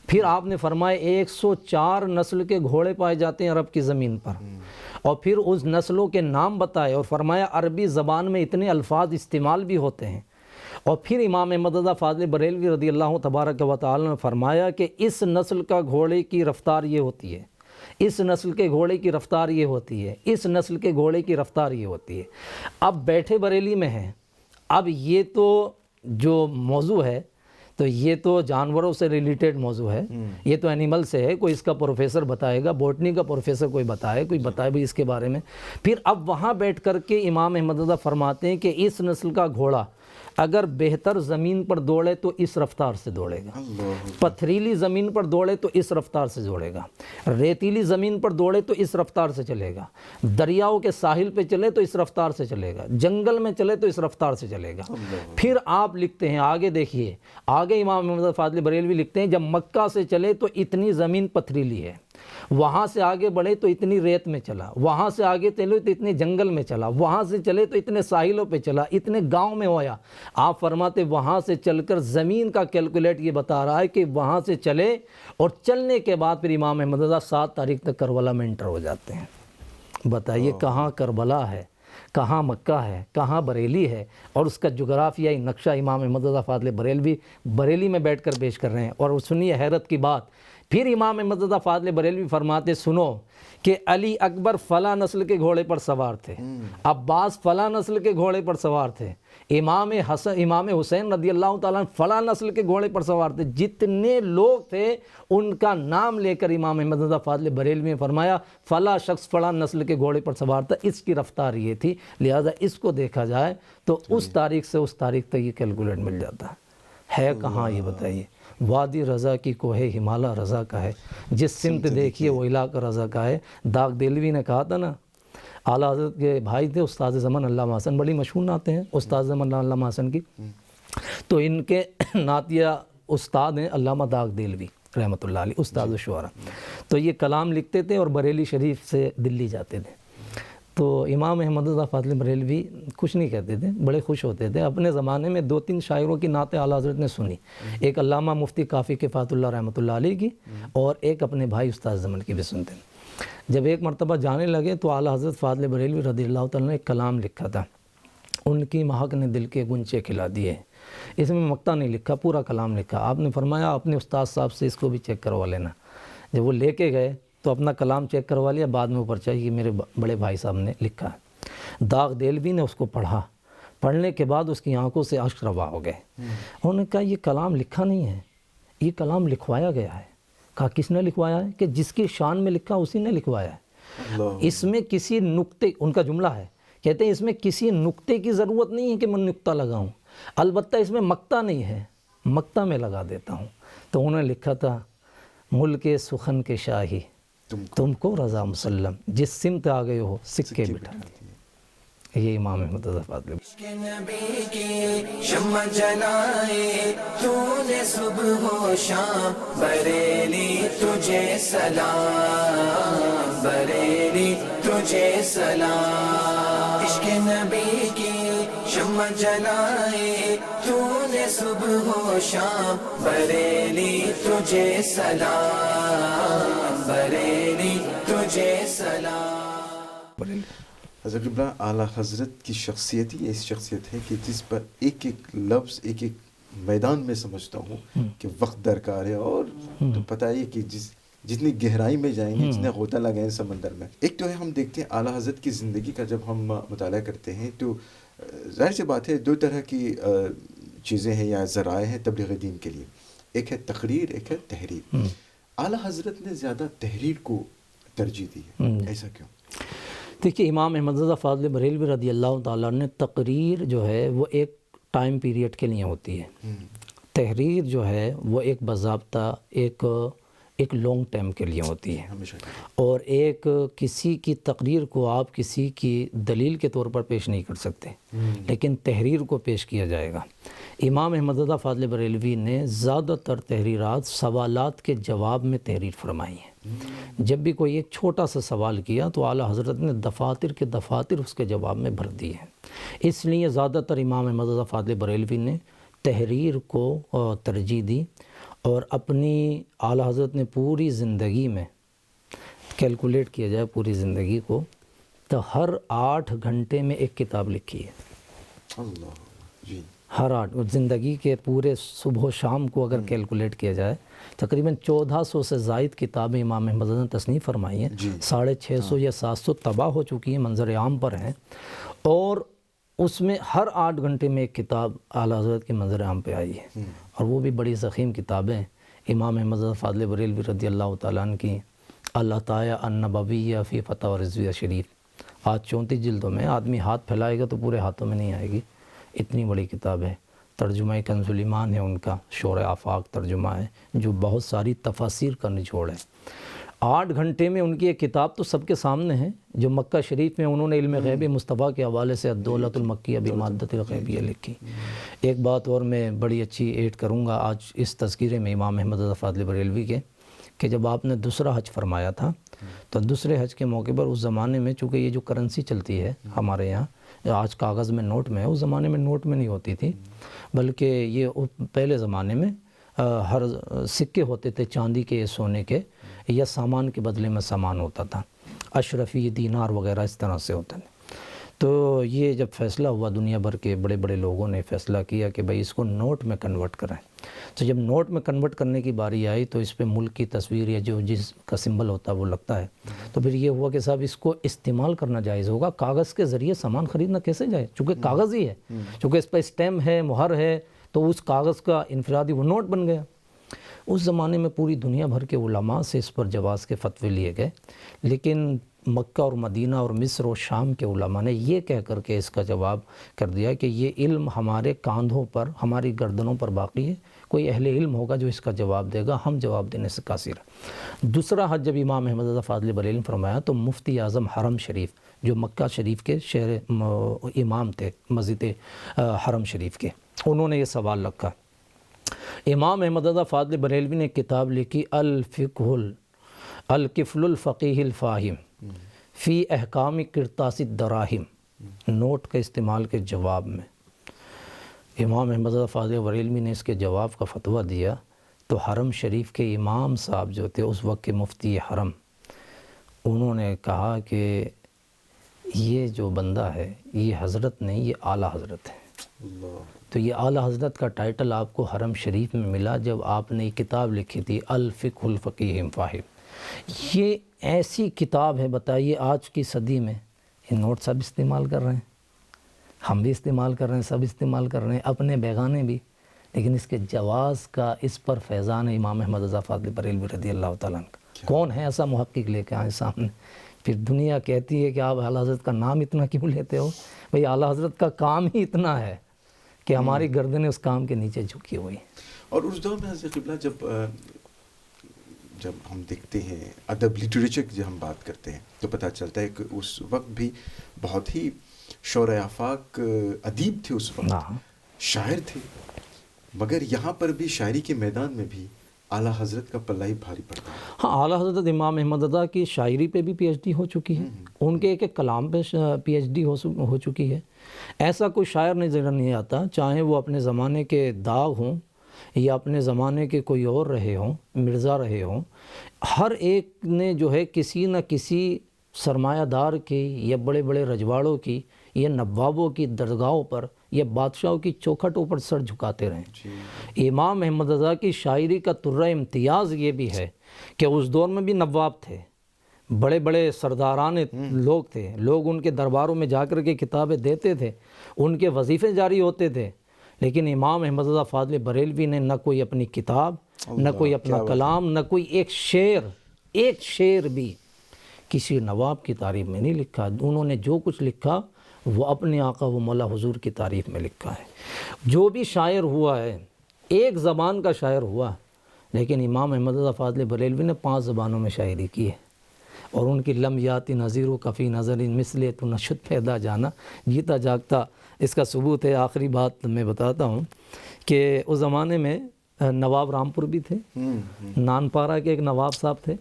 پھر آپ نے فرمایا 104 نسل کے گھوڑے پائے جاتے ہیں عرب کی زمین پر، اور پھر اس نسلوں کے نام بتائے، اور فرمایا عربی زبان میں اتنے الفاظ استعمال بھی ہوتے ہیں۔ اور پھر امام احمد رضا فاضل بریلوی رضی اللہ تبارک و تعالی نے فرمایا کہ اس نسل کا گھوڑے کی رفتار یہ ہوتی ہے، اس نسل کے گھوڑے کی رفتار یہ ہوتی ہے، اس نسل کے گھوڑے کی رفتار یہ ہوتی ہے۔ اب بیٹھے بریلی میں ہیں، اب یہ تو جو موضوع ہے تو یہ تو جانوروں سے ریلیٹڈ موضوع ہے، یہ تو اینیمل سے ہے، کوئی اس کا پروفیسر بتائے گا، بوٹنی کا پروفیسر کوئی بتائے بھی اس کے بارے میں۔ پھر اب وہاں بیٹھ کر کے امام احمد رضا فرماتے ہیں کہ اس نسل کا گھوڑا اگر بہتر زمین پر دوڑے تو اس رفتار سے دوڑے گا، پتھریلی زمین پر دوڑے تو اس رفتار سے دوڑے گا، ریتیلی زمین پر دوڑے تو اس رفتار سے چلے گا، دریاؤں کے ساحل پہ چلے تو اس رفتار سے چلے گا، جنگل میں چلے تو اس رفتار سے چلے گا۔ پھر آپ لکھتے ہیں آگے، دیکھیے آگے امام احمد فاضل بریلوی لکھتے ہیں جب مکہ سے چلے تو اتنی زمین پتھریلی ہے، وہاں سے آگے بڑھے تو اتنی ریت میں چلا، وہاں سے آگے چلے تو اتنے جنگل میں چلا، وہاں سے چلے تو اتنے ساحلوں پہ چلا، اتنے گاؤں میں ہویا۔ آپ فرماتے وہاں سے چل کر زمین کا کیلکولیٹ یہ بتا رہا ہے کہ وہاں سے چلے، اور چلنے کے بعد پھر امام احمد رضا 7 تاریخ تک کربلا میں انٹر ہو جاتے ہیں۔ بتائیے کہاں کربلا ہے، کہاں مکہ ہے، کہاں بریلی ہے، اور اس کا جغرافیائی نقشہ امام احمد رضا فاضل بریلوی بریلی میں بیٹھ کر پیش کر رہے ہیں۔ اور سنیے حیرت کی بات، پھر امام احمد رضا فاضل بریلوی فرماتے سنو کہ علی اکبر فلاں نسل کے گھوڑے پر سوار تھے، عباس فلاں نسل کے گھوڑے پر سوار تھے، امام حسین رضی اللہ تعالیٰ فلاں نسل کے گھوڑے پر سوار تھے۔ جتنے لوگ تھے ان کا نام لے کر امام احمد رضا فاضل بریلوی نے فرمایا فلاں شخص فلاں نسل کے گھوڑے پر سوار تھا، اس کی رفتار یہ تھی، لہذا اس کو دیکھا جائے تو اس تاریخ سے اس تاریخ تک یہ کیلکولیٹ مل جاتا ہے کہاں یہ بتائیے۔ وادی رضا کی کوہ ہمالیہ رضا کا ہے، جس سمت دیکھیے وہ علاقہ رضا کا ہے۔ داغ دہلوی نے کہا تھا نا، اعلیٰ حضرت کے بھائی تھے استاد زمان علامہ حسن، بڑی مشہور نعتیں ہیں استاد زمان علامہ حسن کی، تو ان کے نعتیہ استاد ہیں علامہ داغ دہلوی رحمۃ اللہ علیہ، استاد الشعراء۔ تو یہ کلام لکھتے تھے اور بریلی شریف سے دلی جاتے تھے۔ تو امام احمد رضا فاضل بریلوی کچھ نہیں کہتے تھے، بڑے خوش ہوتے تھے۔ اپنے زمانے میں 2-3 شاعروں کی نعتیں اعلیٰ حضرت نے سنی، ایک علامہ مفتی کافی کفایت اللہ رحمۃ اللہ علیہ کی، اور ایک اپنے بھائی استاد زمان کی بھی سنتے ہیں۔ جب ایک مرتبہ جانے لگے تو اعلیٰ حضرت فاضل بریلوی رضی اللہ تعالیٰ نے ایک کلام لکھا تھا، ان کی مہک نے دل کے گنچے کھلا دیے۔ اس میں مقطع نہیں لکھا، پورا کلام لکھا۔ آپ نے فرمایا اپنے استاد صاحب سے اس کو بھی چیک کروا لینا۔ جب وہ لے کے گئے تو اپنا کلام چیک کروا لیا، بعد میں اوپر چاہیے میرے بڑے بھائی صاحب نے لکھا ہے۔ داغ دہلوی نے اس کو پڑھا، پڑھنے کے بعد اس کی آنکھوں سے اشک روا ہو گئے۔ انہوں نے کہا یہ کلام لکھا نہیں ہے، یہ کلام لکھوایا گیا ہے۔ کہا کس نے لکھوایا ہے؟ کہ جس کی شان میں لکھا اسی نے لکھوایا ہے۔ اس میں کسی نقطے، ان کا جملہ ہے، کہتے ہیں اس میں کسی نقطے کی ضرورت نہیں ہے کہ میں نقطہ لگاؤں، البتہ اس میں مقطع نہیں ہے، مقطع میں لگا دیتا ہوں۔ تو انہوں نے لکھا تھا ملک سخن کے شاہی تم کو رضا مسلم، جس سمت آ گئے ہو سکے بٹھا دیے۔ یہ امام احمد رضا فاضل نبی کی شمع جلائے تو نے صبح و شام، بریلی تجھے سلام، بریلی تجھے سلام۔ عشق نبی کی شمع جلائے تو نے صبح و شام، بریلی تجھے سلام، بریلی تجھے سلام۔ حضرت قبلہ اعلیٰ حضرت کی شخصیت ہی ایسی شخصیت ہے کہ جس پر ایک ایک لفظ ایک ایک میدان میں سمجھتا ہوں کہ وقت درکار ہے، اور تو پتہ ہے کہ جتنی گہرائی میں جائیں گے، جتنے غوطہ لگائیں سمندر میں۔ ایک تو ہے ہم دیکھتے ہیں اعلیٰ حضرت کی زندگی کا جب ہم مطالعہ کرتے ہیں تو ظاہر سی بات ہے 2 طرح کی چیزیں ہیں یا ذرائع ہیں تبلیغ دین کے لیے، ایک ہے تقریر، ایک ہے تحریر۔ اعلیٰ حضرت نے زیادہ تحریر کو ترجیح دی ہے، ایسا کیوں؟ دیکھیے امام احمد رضا فاضل بریلوی رضی اللہ تعالیٰ نے تقریر جو ہے وہ ایک ٹائم پیریڈ کے لیے ہوتی ہے، تحریر جو ہے وہ ایک باضابطہ ایک لانگ ٹائم کے لیے ہوتی ہے، ہمیشہ اور ایک کسی کی تقریر کو آپ کسی کی دلیل کے طور پر پیش نہیں کر سکتے، لیکن تحریر کو پیش کیا جائے گا۔ امام احمد رضا فاضل بریلوی نے زیادہ تر تحریرات سوالات کے جواب میں تحریر فرمائی ہیں۔ جب بھی کوئی ایک چھوٹا سا سوال کیا تو اعلیٰ حضرت نے دفاتر کے دفاتر اس کے جواب میں بھر دیے ہیں۔ اس لیے زیادہ تر امام احمد رضا فاضل بریلوی نے تحریر کو ترجیح دی، اور اپنی اعلیٰ حضرت نے پوری زندگی میں کیلکولیٹ کیا جائے پوری زندگی کو تو ہر 8 گھنٹے میں ایک کتاب لکھی ہے۔ اللہ جی، ہر 8 زندگی کے پورے صبح و شام کو اگر کیلکولیٹ کیا جائے تقریباً 1400 سے زائد کتابیں امام احمد رضا نے تصنیف فرمائی ہیں، 650 یا 700 تباہ ہو چکی ہیں، منظر عام پر ہیں، اور اس میں ہر 8 گھنٹے میں ایک کتاب اعلیٰ حضرت کی منظر عام پہ آئی ہے، اور وہ بھی بڑی ضخیم کتابیں امام احمد رضا فاضل بریلوی رضی اللہ تعالیٰ عنہ کی العطایا النبویہ فی فتح و رضویہ شریف، آج 34 جلدوں میں، آدمی ہاتھ پھیلائے گا تو پورے ہاتھوں میں نہیں آئے گی، اتنی بڑی کتاب ہے۔ ترجمہ کنز الایمان ہے ان کا، شور آفاق ترجمہ ہے جو بہت ساری تفاسیر کا نچوڑ ہے۔ 8 گھنٹے میں ان کی ایک کتاب تو سب کے سامنے ہے، جو مکہ شریف میں انہوں نے علم غیب مصطفیٰ کے حوالے سے الدولۃ المکیہ بمادۃ الغیبیہ لکھی۔ ایک بات اور میں بڑی اچھی ایڈ کروں گا آج اس تذکرے میں امام احمد رضا فاضل بریلوی کے، کہ جب آپ نے دوسرا حج فرمایا تھا تو دوسرے حج کے موقع پر اس زمانے میں، چونکہ یہ جو کرنسی چلتی ہے ہمارے یہاں آج کاغذ میں نوٹ میں ہے، اس زمانے میں نوٹ میں نہیں ہوتی تھی، بلکہ یہ پہلے زمانے میں ہر سکے ہوتے تھے چاندی کے، سونے کے، یا سامان کے بدلے میں سامان ہوتا تھا، اشرفی، دینار وغیرہ اس طرح سے ہوتے تھے۔ تو یہ جب فیصلہ ہوا، دنیا بھر کے بڑے بڑے لوگوں نے فیصلہ کیا کہ بھئی اس کو نوٹ میں کنورٹ کریں، تو جب نوٹ میں کنورٹ کرنے کی باری آئی تو اس پہ ملک کی تصویر یا جو جس کا سمبل ہوتا ہے وہ لگتا ہے، تو پھر یہ ہوا کہ صاحب اس کو استعمال کرنا جائز ہوگا، کاغذ کے ذریعے سامان خریدنا کیسے جائے، چونکہ کاغذ ہی ہے، چونکہ اس پہ اسٹیمپ ہے، مہر ہے، تو اس کاغذ کا انفرادی وہ نوٹ بن گیا۔ اس زمانے میں پوری دنیا بھر کے علماء سے اس پر جواز کے فتوے لیے گئے، لیکن مکہ اور مدینہ اور مصر و شام کے علماء نے یہ کہہ کر کے اس کا جواب کر دیا کہ یہ علم ہمارے کاندھوں پر، ہماری گردنوں پر باقی ہے، کوئی اہل علم ہوگا جو اس کا جواب دے گا، ہم جواب دینے سے قاصر ہیں۔ دوسرا حج جب امام احمد رضا فاضل بریلوی نے فرمایا تو مفتی اعظم حرم شریف، جو مکہ شریف کے شہر امام تھے مسجد حرم شریف کے، انہوں نے یہ سوال رکھا۔ امام احمد رضا فاضل بریلوی نے کتاب لکھی الکفل الفقیہ الفاہم فی احکام قرطاس الدراہم، نوٹ کے استعمال کے جواب میں امام احمد رضا فاضل بریلوی نے اس کے جواب کا فتویٰ دیا، تو حرم شریف کے امام صاحب جو تھے اس وقت کے مفتی حرم، انہوں نے کہا کہ یہ جو بندہ ہے یہ حضرت نہیں، یہ اعلیٰ حضرت ہے۔ تو یہ اعلیٰ حضرت کا ٹائٹل آپ کو حرم شریف میں ملا جب آپ نے یہ کتاب لکھی تھی الفقہ الفقیہ الفاہم۔ یہ ایسی کتاب ہے، بتائیے آج کی صدی میں یہ نوٹ سب استعمال کر رہے ہیں، ہم بھی استعمال کر رہے ہیں، سب استعمال کر رہے ہیں، اپنے بیگانے بھی، لیکن اس کے جواز کا اس پر فیضان ہے امام احمد رضا فاضل بریلوی رضی اللہ تعالیٰ عنہ۔ کون ہے ایسا محقق لے کے آئے سامنے؟ پھر دنیا کہتی ہے کہ آپ اعلیٰ حضرت کا نام اتنا کیوں لیتے ہو؟ بھئی اعلیٰ حضرت کا کام ہی اتنا ہے کہ ہماری گردنیں اس کام کے نیچے جھکی ہوئی۔ اور اس دور میں حضرت قبلہ جب ہم دیکھتے ہیں ادب لٹریچر کی جب ہم بات کرتے ہیں تو پتہ چلتا ہے کہ اس وقت بھی بہت ہی شور آفاق ادیب تھے، اس وقت شاعر تھے، مگر یہاں پر بھی شاعری کے میدان میں بھی اعلیٰ حضرت کا پلہ ہی بھاری پڑتا ہے۔ ہاں، اعلیٰ حضرت امام احمد رضا کی شاعری پہ بھی پی ایچ ڈی ہو چکی ہے، ان کے ایک ایک کلام پہ پی ایچ ڈی ہو چکی ہے۔ ایسا کوئی شاعر نظر نہیں آتا، چاہے وہ اپنے زمانے کے داغ ہوں یا اپنے زمانے کے کوئی اور رہے ہوں، مرزا رہے ہوں، ہر ایک نے جو ہے کسی نہ کسی سرمایہ دار کی یا بڑے بڑے رجواڑوں کی یا نوابوں کی درگاہوں پر یا بادشاہوں کی چوکھٹوں پر سر جھکاتے رہیں۔ امام احمد رضا کی شاعری کا طرہ امتیاز یہ بھی ہے کہ اس دور میں بھی نواب تھے، بڑے بڑے سرداران لوگ تھے، لوگ ان کے درباروں میں جا کر کے کتابیں دیتے تھے، ان کے وظیفے جاری ہوتے تھے، لیکن امام احمد رضا فاضل بریلوی نے نہ کوئی اپنی کتاب نہ کوئی اپنا کلام، نہ کوئی ایک شعر بھی کسی نواب کی تعریف میں نہیں لکھا. انہوں نے جو کچھ لکھا وہ اپنے آقا و مولا حضور کی تعریف میں لکھا ہے. جو بھی شاعر ہوا ہے ایک زبان کا شاعر ہوا، لیکن امام احمد رضا فاضل بریلوی نے 5 زبانوں میں شاعری کی ہے. اور ان کی لم یاتی نظیر و کفی نظر مثل تو نشد پیدا جانا جیتا جاگتا اس کا ثبوت ہے. آخری بات میں بتاتا ہوں کہ اس زمانے میں نواب رامپور بھی تھے، نانپارہ کے ایک نواب صاحب تھے.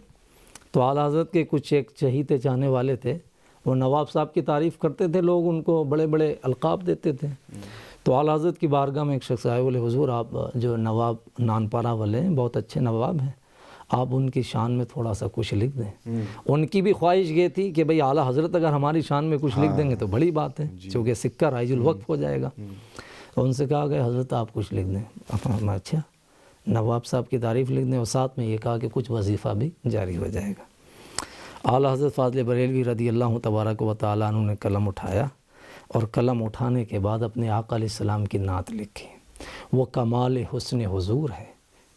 تو اعلیٰ حضرت کے کچھ ایک چہیتے چاہنے والے تھے، وہ نواب صاحب کی تعریف کرتے تھے، لوگ ان کو بڑے بڑے القاب دیتے تھے. تو اعلیٰ حضرت کی بارگاہ میں ایک شخص آئے، بولے حضور آپ جو نواب نانپارہ والے ہیں بہت اچھے نواب ہیں، آپ ان کی شان میں تھوڑا سا کچھ لکھ دیں. ان کی بھی خواہش یہ تھی کہ بھئی اعلیٰ حضرت اگر ہماری شان میں کچھ لکھ دیں گے تو بڑی بات ہے، چونکہ سکہ رائج الوقف ہو جائے گا. تو ان سے کہا کہ حضرت آپ کچھ لکھ دیں. اچھا نواب صاحب کی تعریف لکھ دیں، اور ساتھ میں یہ کہا کہ کچھ وظیفہ بھی جاری ہو جائے گا. اعلیٰ حضرت فاضل بریلوی رضی اللہ تبارک و تعالیٰ عنہ نے قلم اٹھایا، اور قلم اٹھانے کے بعد اپنے آقا علیہ السلام کی نعت لکھی. وہ کمال حسن حضور ہے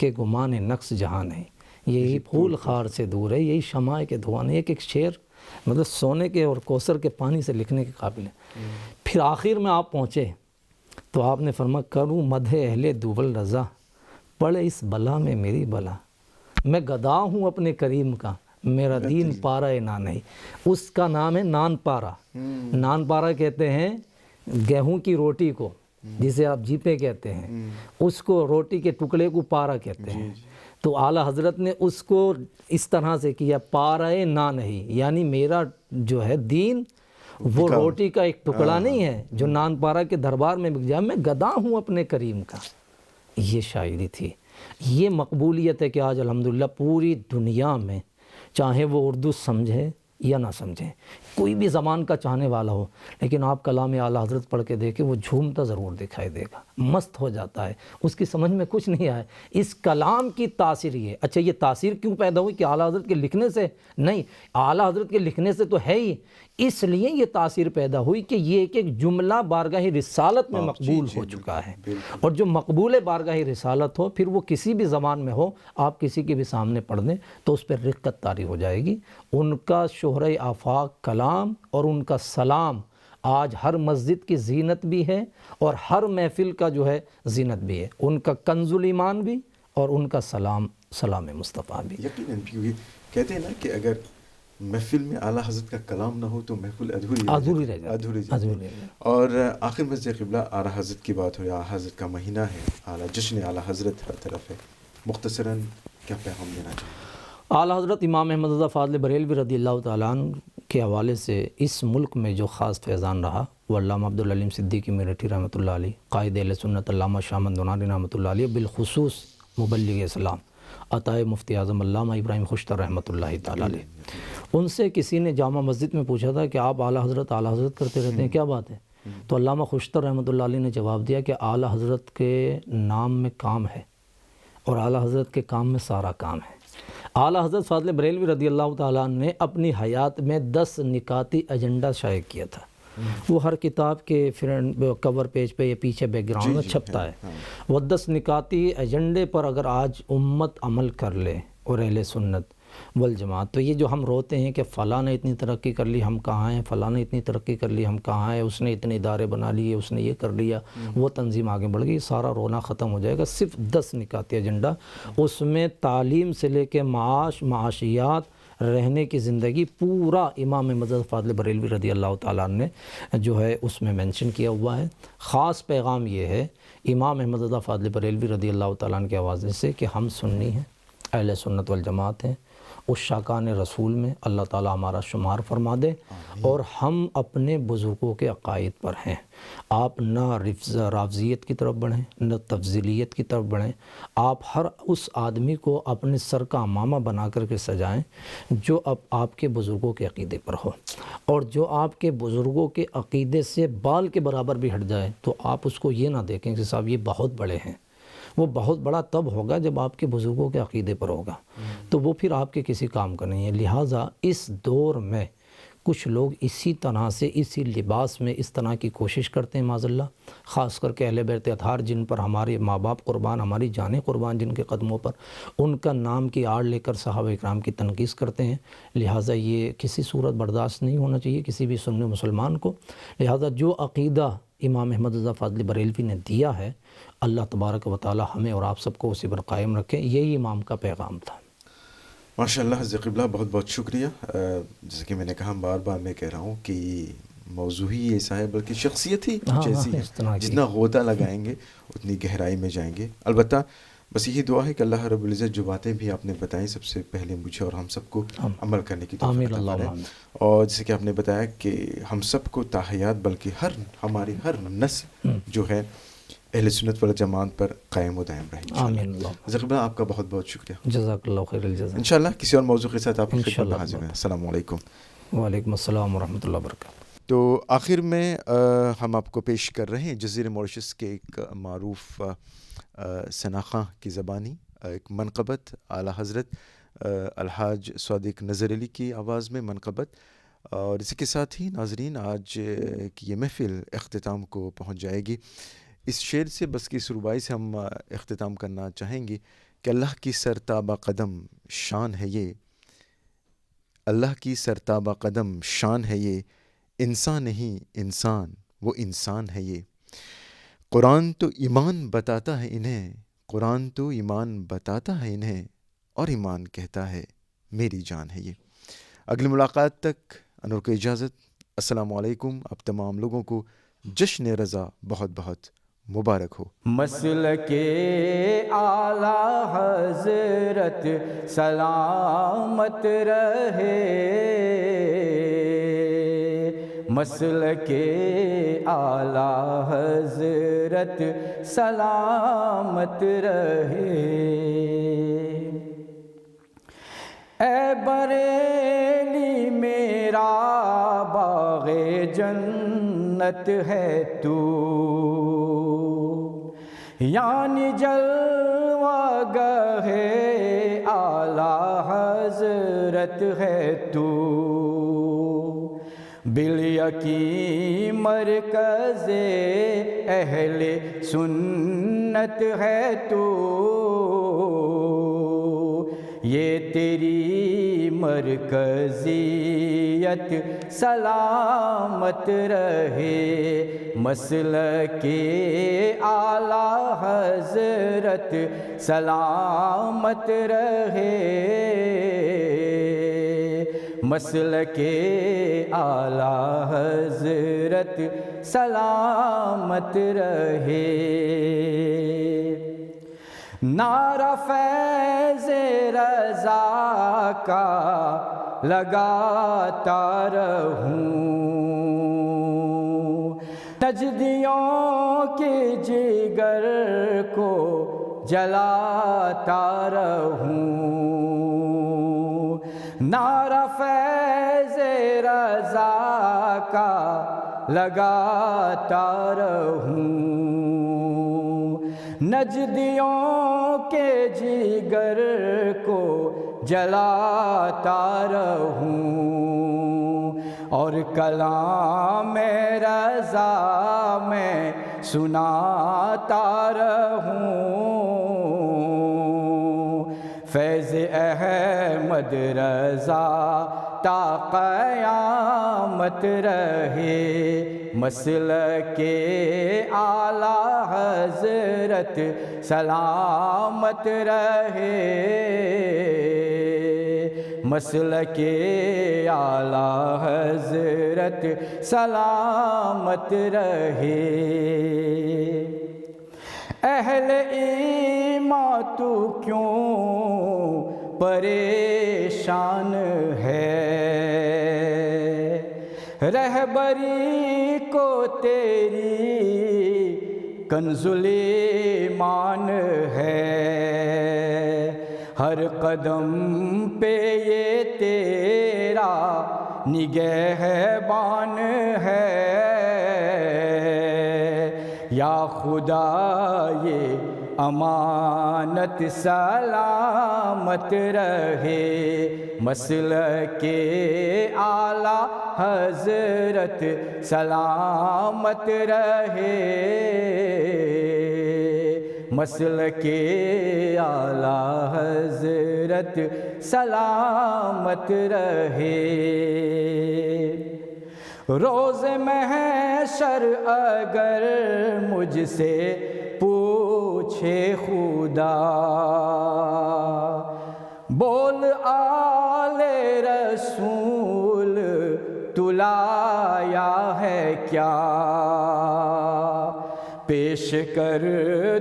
کہ گمان نقص جہاں نہیں، یہی پھول خار سے دور ہے، یہی شمع کے دھواں نہیں. ایک شعر مطلب سونے کے اور کوثر کے پانی سے لکھنے کے قابل ہے. پھر آخر میں آپ پہنچے تو آپ نے فرمایا کروں مدح اہل دوبل رضا، پڑھ اس بلا میں میری بلا، میں گدا ہوں اپنے کریم کا، میرا دین پارا نہ نہیں. اس کا نام ہے نان پارا. نان پارا کہتے ہیں گیہوں کی روٹی کو، جسے آپ جیپے کہتے ہیں، اس کو روٹی کے ٹکڑے کو پارا کہتے ہیں. تو اعلیٰ حضرت نے اس کو اس طرح سے کیا، پارا نہ نہیں، یعنی میرا جو ہے دین وہ روٹی کا ایک ٹکڑا نہیں ہے جو نان پارا کے دربار میں بک جائے، میں گدا ہوں اپنے کریم کا. یہ شاعری تھی. یہ مقبولیت ہے کہ آج الحمدللہ پوری دنیا میں چاہے وہ اردو سمجھے یا نہ سمجھے، کوئی بھی زبان کا چاہنے والا ہو، لیکن آپ کلام اعلیٰ حضرت پڑھ کے دیکھیں وہ جھومتا ضرور دکھائی دے گا، مست ہو جاتا ہے. اس کی سمجھ میں کچھ نہیں آئے. اس کلام کی تاثیر یہ. اچھا یہ تاثیر کیوں پیدا ہوئی کہ اعلیٰ حضرت کے لکھنے سے؟ نہیں، اعلیٰ حضرت کے لکھنے سے تو ہے ہی، اس لیے یہ تاثیر پیدا ہوئی کہ یہ ایک جملہ بارگاہ رسالت میں مقبول ہو چکا ہے. اور جو مقبول بارگاہ رسالت ہو، پھر وہ کسی بھی زبان میں ہو، آپ کسی کے بھی سامنے پڑھ دیں تو اس پر رقت طاری ہو جائے گی. ان کا شہرہ آفاق کلام اور ان کا سلام آج ہر مسجد کی زینت بھی ہے اور ہر محفل کا جو ہے زینت بھی ہے. ان کا کنز الایمان بھی اور ان کا سلام مصطفیٰ بھی. یقیناً کہتے ہیں نا کہ اگر محفل میں اعلیٰ حضرت کا کلام نہ ہو تو محفل ادھوری رہ جاتی. اور آخر مسجد قبلہ اعلیٰ حضرت کی بات ہو، اعلیٰ حضرت کا مہینہ ہے، اعلیٰ جشن اعلیٰ حضرت ہر طرف ہے، مختصراً کیا پیغام دینا چاہیں؟ اعلیٰ حضرت امام احمد رضا فاضل بریلوی رضی اللہ تعالیٰ عنہ کے حوالے سے اس ملک میں جو خاص فیضان رہا وہ علامہ عبدالعلیم صدیقی میرٹھی رحمۃ اللہ علیہ، قائد اہل سنت علامہ شاہ محمد نورانی رحمۃ اللہ علیہ، بالخصوص مبلغ اسلام عطائے مفتی اعظم علامہ ابراہیم خوشتر رحمۃ اللہ تعالیٰ علیہ. ان سے کسی نے جامع مسجد میں پوچھا تھا کہ آپ اعلیٰ حضرت کرتے رہتے ہیں، کیا بات ہے؟ تو علامہ خوشتر رحمۃ اللہ علیہ نے جواب دیا کہ اعلیٰ حضرت کے نام میں کام ہے اور اعلیٰ حضرت کے کام میں سارا کام ہے. اعلیٰ حضرت فاضل بریلوی رضی اللہ تعالیٰ عنہ نے اپنی حیات میں 10 نکاتی ایجنڈا شائع کیا تھا. وہ ہر کتاب کے فرنٹ کور پیج پہ یا پیچھے بیک گراؤنڈ میں چھپتا ہے. وہ 10 نکاتی ایجنڈے پر اگر آج امت عمل کر لے اور اہل سنت والجماعت، تو یہ جو ہم روتے ہیں کہ فلاں نے اتنی ترقی کر لی ہم کہاں ہیں، فلاں نے اتنی ترقی کر لی ہم کہاں ہیں، اس نے اتنے ادارے بنا لیے، اس نے یہ کر لیا، وہ تنظیم آگے بڑھ گئی، سارا رونا ختم ہو جائے گا. صرف 10 نکاتی ایجنڈا، اس میں تعلیم سے لے کے معاشیات، رہنے کی زندگی، پورا امام احمد رضا فاضل بریلوی رضی اللہ تعالیٰ عنہ نے جو ہے اس میں مینشن کیا ہوا ہے. خاص پیغام یہ ہے امام احمد رضا فاضل بریلوی رضی اللہ تعالیٰ عنہ کے حوالے سے کہ ہم سنی ہیں، اہل سنت والجماعت ہیں، اس شاکان رسول میں اللہ تعالیٰ ہمارا شمار فرما دے، اور ہم اپنے بزرگوں کے عقائد پر ہیں. آپ نہ رافضیت کی طرف بڑھیں نہ تفضیلیت کی طرف بڑھیں. آپ ہر اس آدمی کو اپنے سر کا امامہ بنا کر کے سجائیں جو اب آپ کے بزرگوں کے عقیدے پر ہو، اور جو آپ کے بزرگوں کے عقیدے سے بال کے برابر بھی ہٹ جائے تو آپ اس کو یہ نہ دیکھیں کہ صاحب یہ بہت بڑے ہیں. وہ بہت بڑا تب ہوگا جب آپ کے بزرگوں کے عقیدے پر ہوگا، تو وہ پھر آپ کے کسی کام کا نہیں ہے. لہٰذا اس دور میں کچھ لوگ اسی طرح سے اسی لباس میں اس طرح کی کوشش کرتے ہیں معاذ اللہ، خاص کر کے اہل بیت اطہار جن پر ہمارے ماں باپ قربان، ہماری جانیں قربان جن کے قدموں پر، ان کا نام کی آڑ لے کر صحابہ اکرام کی تنقیص کرتے ہیں۔ لہٰذا یہ کسی صورت برداشت نہیں ہونا چاہیے کسی بھی سنی مسلمان کو۔ لہٰذا جو عقیدہ امام احمد رضا فاضلی بریلوی نے دیا ہے، اللہ تبارک و تعالی ہمیں اور آپ سب کو اسی پر قائم رکھے، یہی امام کا پیغام تھا۔ ماشاء اللہ حضرت قبلہ، بہت بہت شکریہ۔ جیسے کہ میں نے کہا، بار بار میں کہہ رہا ہوں کہ موضوع ہی ایسا ہے، بلکہ شخصیت ہی کچھ ایسی ہے، جتنا غوطہ لگائیں گے اتنی گہرائی میں جائیں گے۔ البتہ بس یہی دعا ہے کہ اللہ رب العزت جو باتیں بھی آپ نے بتائیں سب سے پہلے مجھے اور ہم سب کو عمل کرنے کی توفیق عطا فرمائے۔ اور جیسے کہ آپ نے بتایا کہ ہم سب کو تاحیات بلکہ ہماری ہر نسل جو ہے اہل سنت والجماعت پر قائم و دائم رہے۔ آمین۔ حضرت قبلہ آپ کا بہت بہت شکریہ۔ جزاک اللہ خیر الجزا۔ انشاءاللہ کسی اور موضوع کے ساتھ آپ کی خدمت میں حاضر ہیں۔ السلام علیکم۔ وعلیکم السلام ورحمۃ اللہ وبرکاتہ۔ تو آخر میں ہم آپ کو پیش کر رہے ہیں جزیرہ موریشس کے ایک معروف سناخواں کی زبانی ایک منقبت، اعلیٰ حضرت الحاج صادق نظر علی کی آواز میں منقبت، اور اسی کے ساتھ ہی ناظرین آج کی یہ محفل اختتام کو پہنچ جائے گی۔ اس شعر سے، بس کی سربائی سے ہم اختتام کرنا چاہیں گے کہ اللہ کی سرتابہ قدم شان ہے یہ، اللہ کی سرتابہ قدم شان ہے یہ، انسان نہیں انسان وہ انسان ہے یہ، قرآن تو ایمان بتاتا ہے انہیں، قرآن تو ایمان بتاتا ہے انہیں، اور ایمان کہتا ہے میری جان ہے یہ۔ اگلی ملاقات تک انور کو اجازت۔ السلام علیکم۔ آپ تمام لوگوں کو جشن رضا بہت بہت مبارک ہو۔ مسلک اعلیٰ حضرت سلامت رہے، مسلک اعلیٰ حضرت سلامت رہے، اے بریلی میرا باغ جنت ہے تو، یعنی جلوہ گہ اعلیٰ حضرت ہے تو، بالیقین مرکز اہل سنت ہے تو، یہ تیری مرکزیت سلامت رہے، مسلک اعلیٰ حضرت سلامت رہے، مسلک اعلیٰ حضرت سلامت رہے۔ نعرہ فیض رضا کا لگاتا رہوں، نجدیوں کے جگر کو جلاتا رہوں، نعرہ فیض رضا کا لگاتا رہوں، نجدیوں کے جگر کو جلاتا رہوں، اور کلام رضا میں سناتا رہوں، فیض احمد رضا تا قیامت رہے، مسلک اعلیٰ حضرت سلامت رہے، مسلک اعلیٰ حضرت سلامت رہے۔ اہل ایمان تو کیوں پریشان ہے، رہبری کو تیری کنز الایمان ہے، ہر قدم پہ یہ تیرا نگہبان ہے، یا خدا یہ امانت سلامت رہے، مسلک اعلیٰ حضرت سلامت رہے، مسلک اعلیٰ حضرت سلامت رہے۔ روز محشر اگر مجھ سے پوچھے خدا، بول آل رسول تو لایا ہے کیا، پیش کر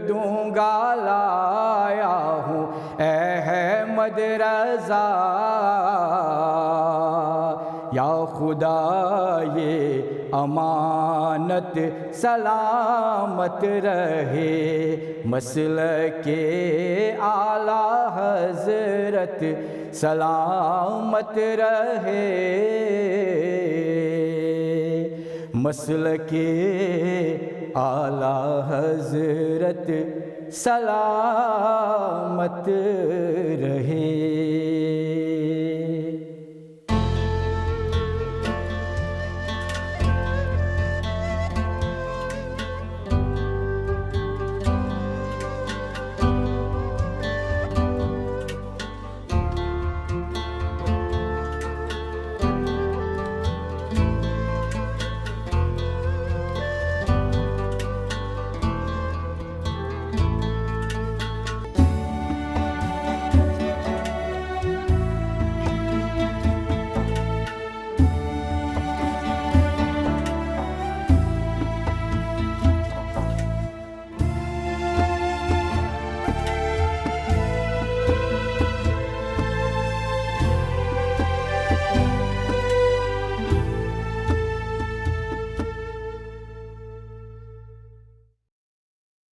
دوں گا لایا ہوں احمد رضا۔ یا خدا یہ امانت سلامت رہے، مسلک اعلیٰ حضرت سلامت رہے، مسلک اعلیٰ حضرت سلامت رہے۔